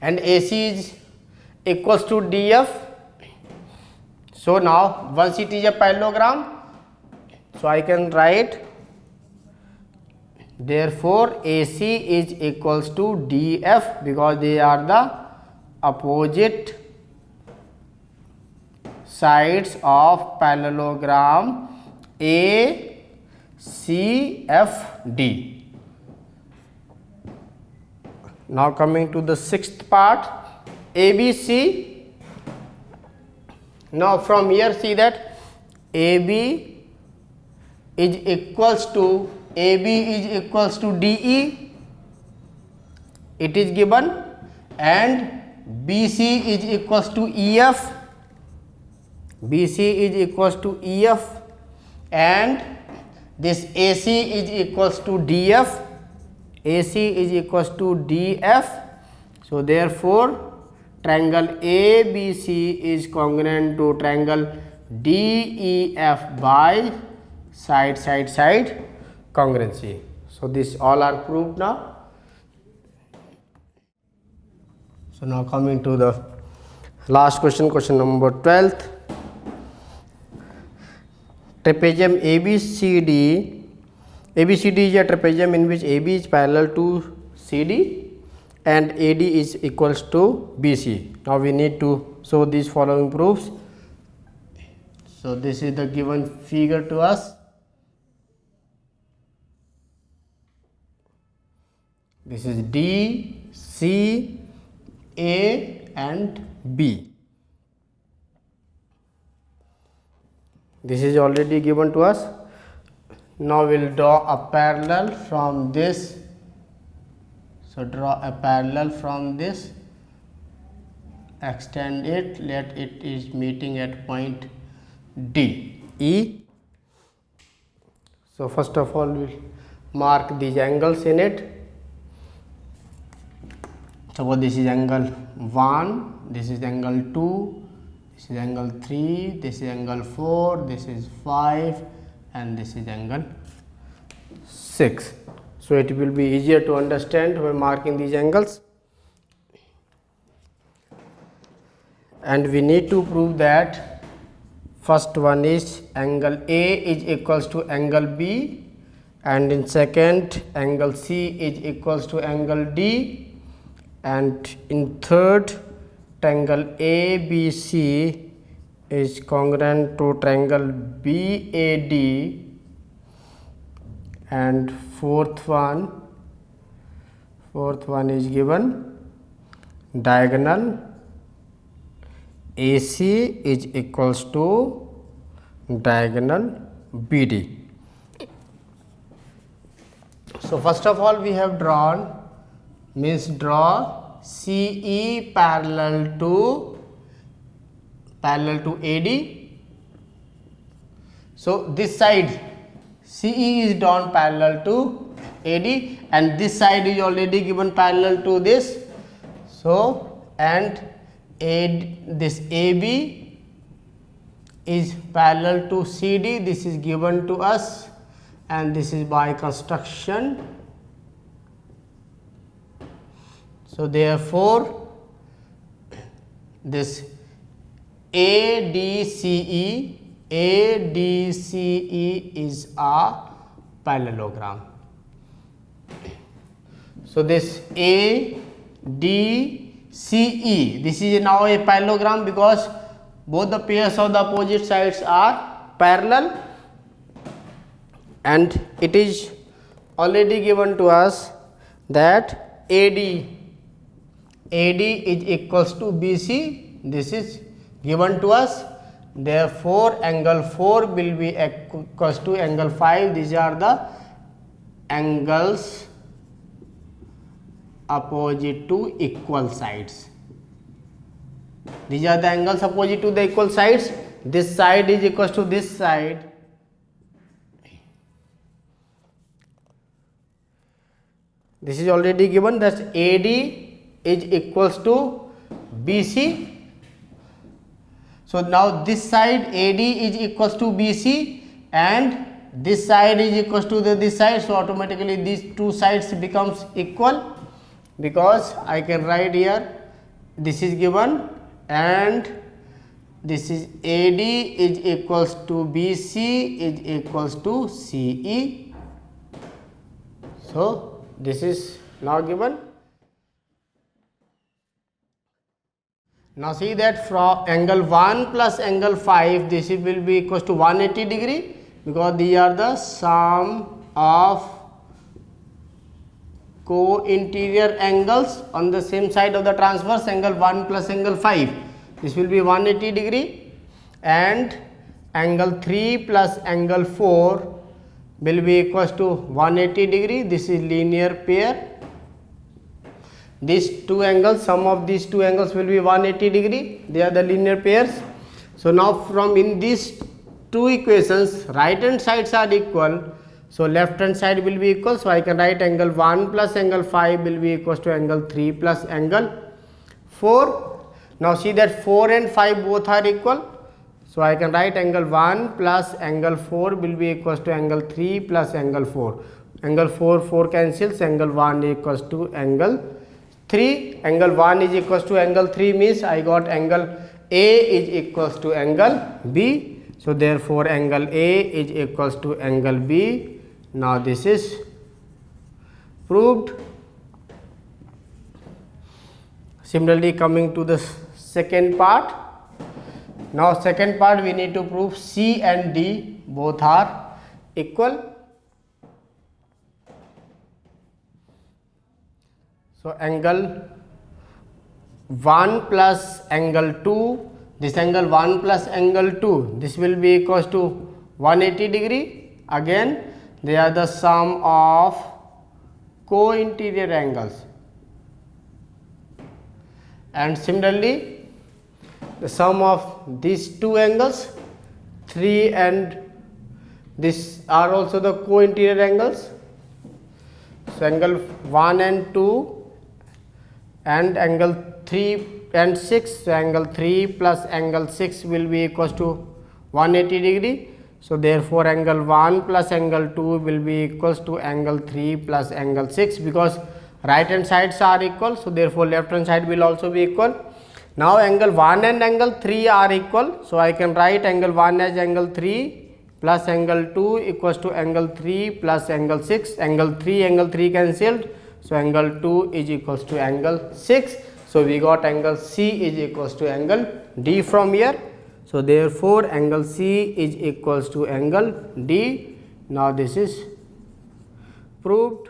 And AC is equals to DF. So now once it is a parallelogram, so I can write, therefore AC is equals to DF, because they are the opposite sides of parallelogram ACFD. Now coming to the sixth part, ABC. Now from here see that AB is equals to DE, it is given, and BC is equals to EF, and this AC is equals to DF, so therefore triangle ABC is congruent to triangle DEF by side congruency. So this all are proved now. So now coming to the last question, question number 12th. Trapezium ABCD is a trapezium in which AB is parallel to CD and AD is equals to BC. Now we need to show these following proofs. So this is the given figure to us. This is D, C, A and B. This is already given to us. Now we will draw a parallel from this. So draw a parallel from this, extend it, let it is meeting at point D, E. So first of all we will mark these angles in it. Suppose this is angle 1, this is angle 2, this is angle 3, this is angle 4, this is 5 and this is angle 6. So it will be easier to understand by marking these angles. And we need to prove that first one is angle A is equals to angle B, and in second angle C is equals to angle D, and in third triangle ABC is congruent to triangle BAD, and fourth one is given diagonal AC is equals to diagonal BD. So first of all we have drawn, means draw CE parallel to AD. So this side CE is drawn parallel to AD and this side is already given parallel to this. So and this AB is parallel to CD, this is given to us, and this is by construction. So therefore this ADCE is a parallelogram. So this ADCE, this is now a parallelogram because both the pairs of the opposite sides are parallel, and it is already given to us that AD is equals to BC, this is given to us. Therefore angle 4 will be equals to angle 5. These are the angles opposite to equal sides. These are the angles opposite to the equal sides. This side is equals to this side. This is already given, that AD is equals to BC. So now this side AD is equals to BC and this side is equals to this side. So automatically these two sides becomes equal, because I can write here, this is given and this is AD is equals to BC is equals to CE. So this is now given. Now see that from angle 1 plus angle 5, this will be equals to 180 degree, because these are the sum of co-interior angles on the same side of the transverse, angle 1 plus angle 5. This will be 180 degree, and angle 3 plus angle 4 will be equals to 180 degree. This is linear pair. These two angles, sum of these two angles will be 180 degree. They are the linear pairs. So now from in these two equations, right hand sides are equal, so left hand side will be equal. So I can write angle 1 plus angle 5 will be equals to angle 3 plus angle 4. Now see that 4 and 5 both are equal. So I can write angle 1 plus angle 4 will be equals to angle 3 plus angle 4. Angle 4 cancels, angle 1 equals to angle 3. Angle 1 is equals to angle 3 means I got angle A is equals to angle B. So therefore angle A is equals to angle B. Now this is proved. Similarly, coming to the second part. Now second part we need to prove C and D both are equal. So angle 1 plus angle 2, this angle 1 plus angle 2, this will be equals to 180 degree. Again they are the sum of co-interior angles. And similarly the sum of these two angles, 3 and this are also the co-interior angles. So angle 1 and 2 and angle 3 and 6, so angle 3 plus angle 6 will be equals to 180 degree. So therefore angle 1 plus angle 2 will be equals to angle 3 plus angle 6, because right hand sides are equal. So therefore left hand side will also be equal. Now angle 1 and angle 3 are equal. So I can write angle 1 as angle 3 plus angle 2 equals to angle 3 plus angle 6. Angle 3 cancelled. So angle 2 is equals to angle 6. So we got angle C is equals to angle D from here. So therefore angle C is equals to angle D. Now this is proved.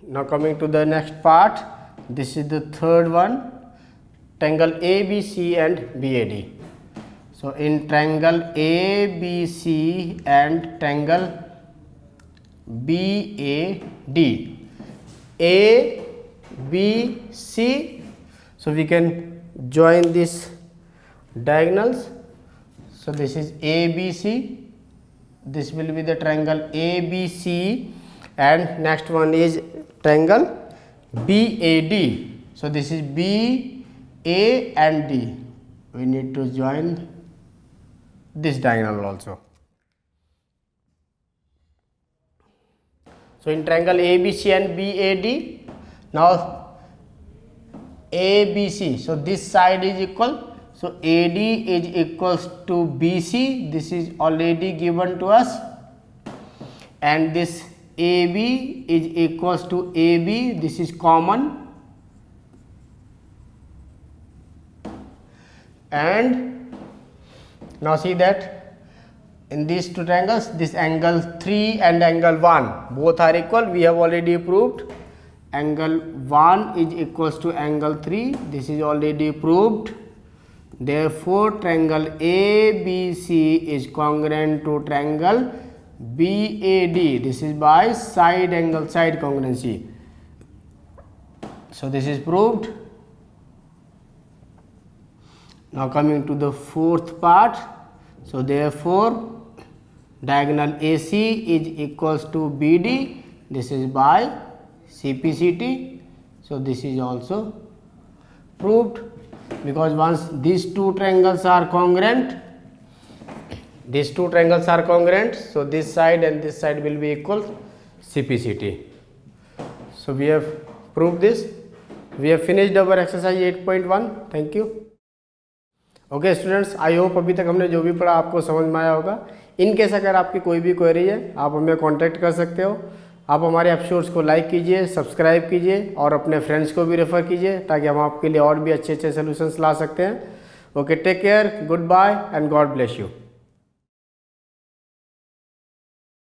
Now coming to the next part, this is the third one, triangle ABC and BAD. So in triangle ABC and triangle BAD, A, B, C, so we can join these diagonals. So this is ABC, this will be the triangle ABC, and next one is triangle BAD. So this is B, A and D. We need to join this diagonal also. So in triangle ABC and BAD, now ABC, so this side is equal, so AD is equals to BC, this is already given to us, and this AB is equals to AB, this is common, and now see that in these two triangles, this angle 3 and angle 1 both are equal. We have already proved angle 1 is equals to angle 3. This is already proved. Therefore, triangle ABC is congruent to triangle BAD. This is by side angle side congruency. So this is proved. Now coming to the fourth part. So therefore diagonal AC is equals to BD. This is by CPCT. So this is also proved, because once these two triangles are congruent, so this side and this side will be equal CPCT. So we have proved this. We have finished our exercise 8.1. Thank you. Okay students, I hope अभी तक हमने जो भी पढ़ा आपको समझ में आया होगा। इन केस अगर आपकी कोई भी क्वेरी है आप हमें कांटेक्ट कर सकते हो। आप हमारे एपिसोड्स को लाइक कीजिए, सब्सक्राइब कीजिए और अपने फ्रेंड्स को भी रेफ़र कीजिए, ताकि हम आपके लिए और भी अच्छे अच्छे सोल्यूशंस ला सकते हैं। Okay, take care, goodbye and God bless you.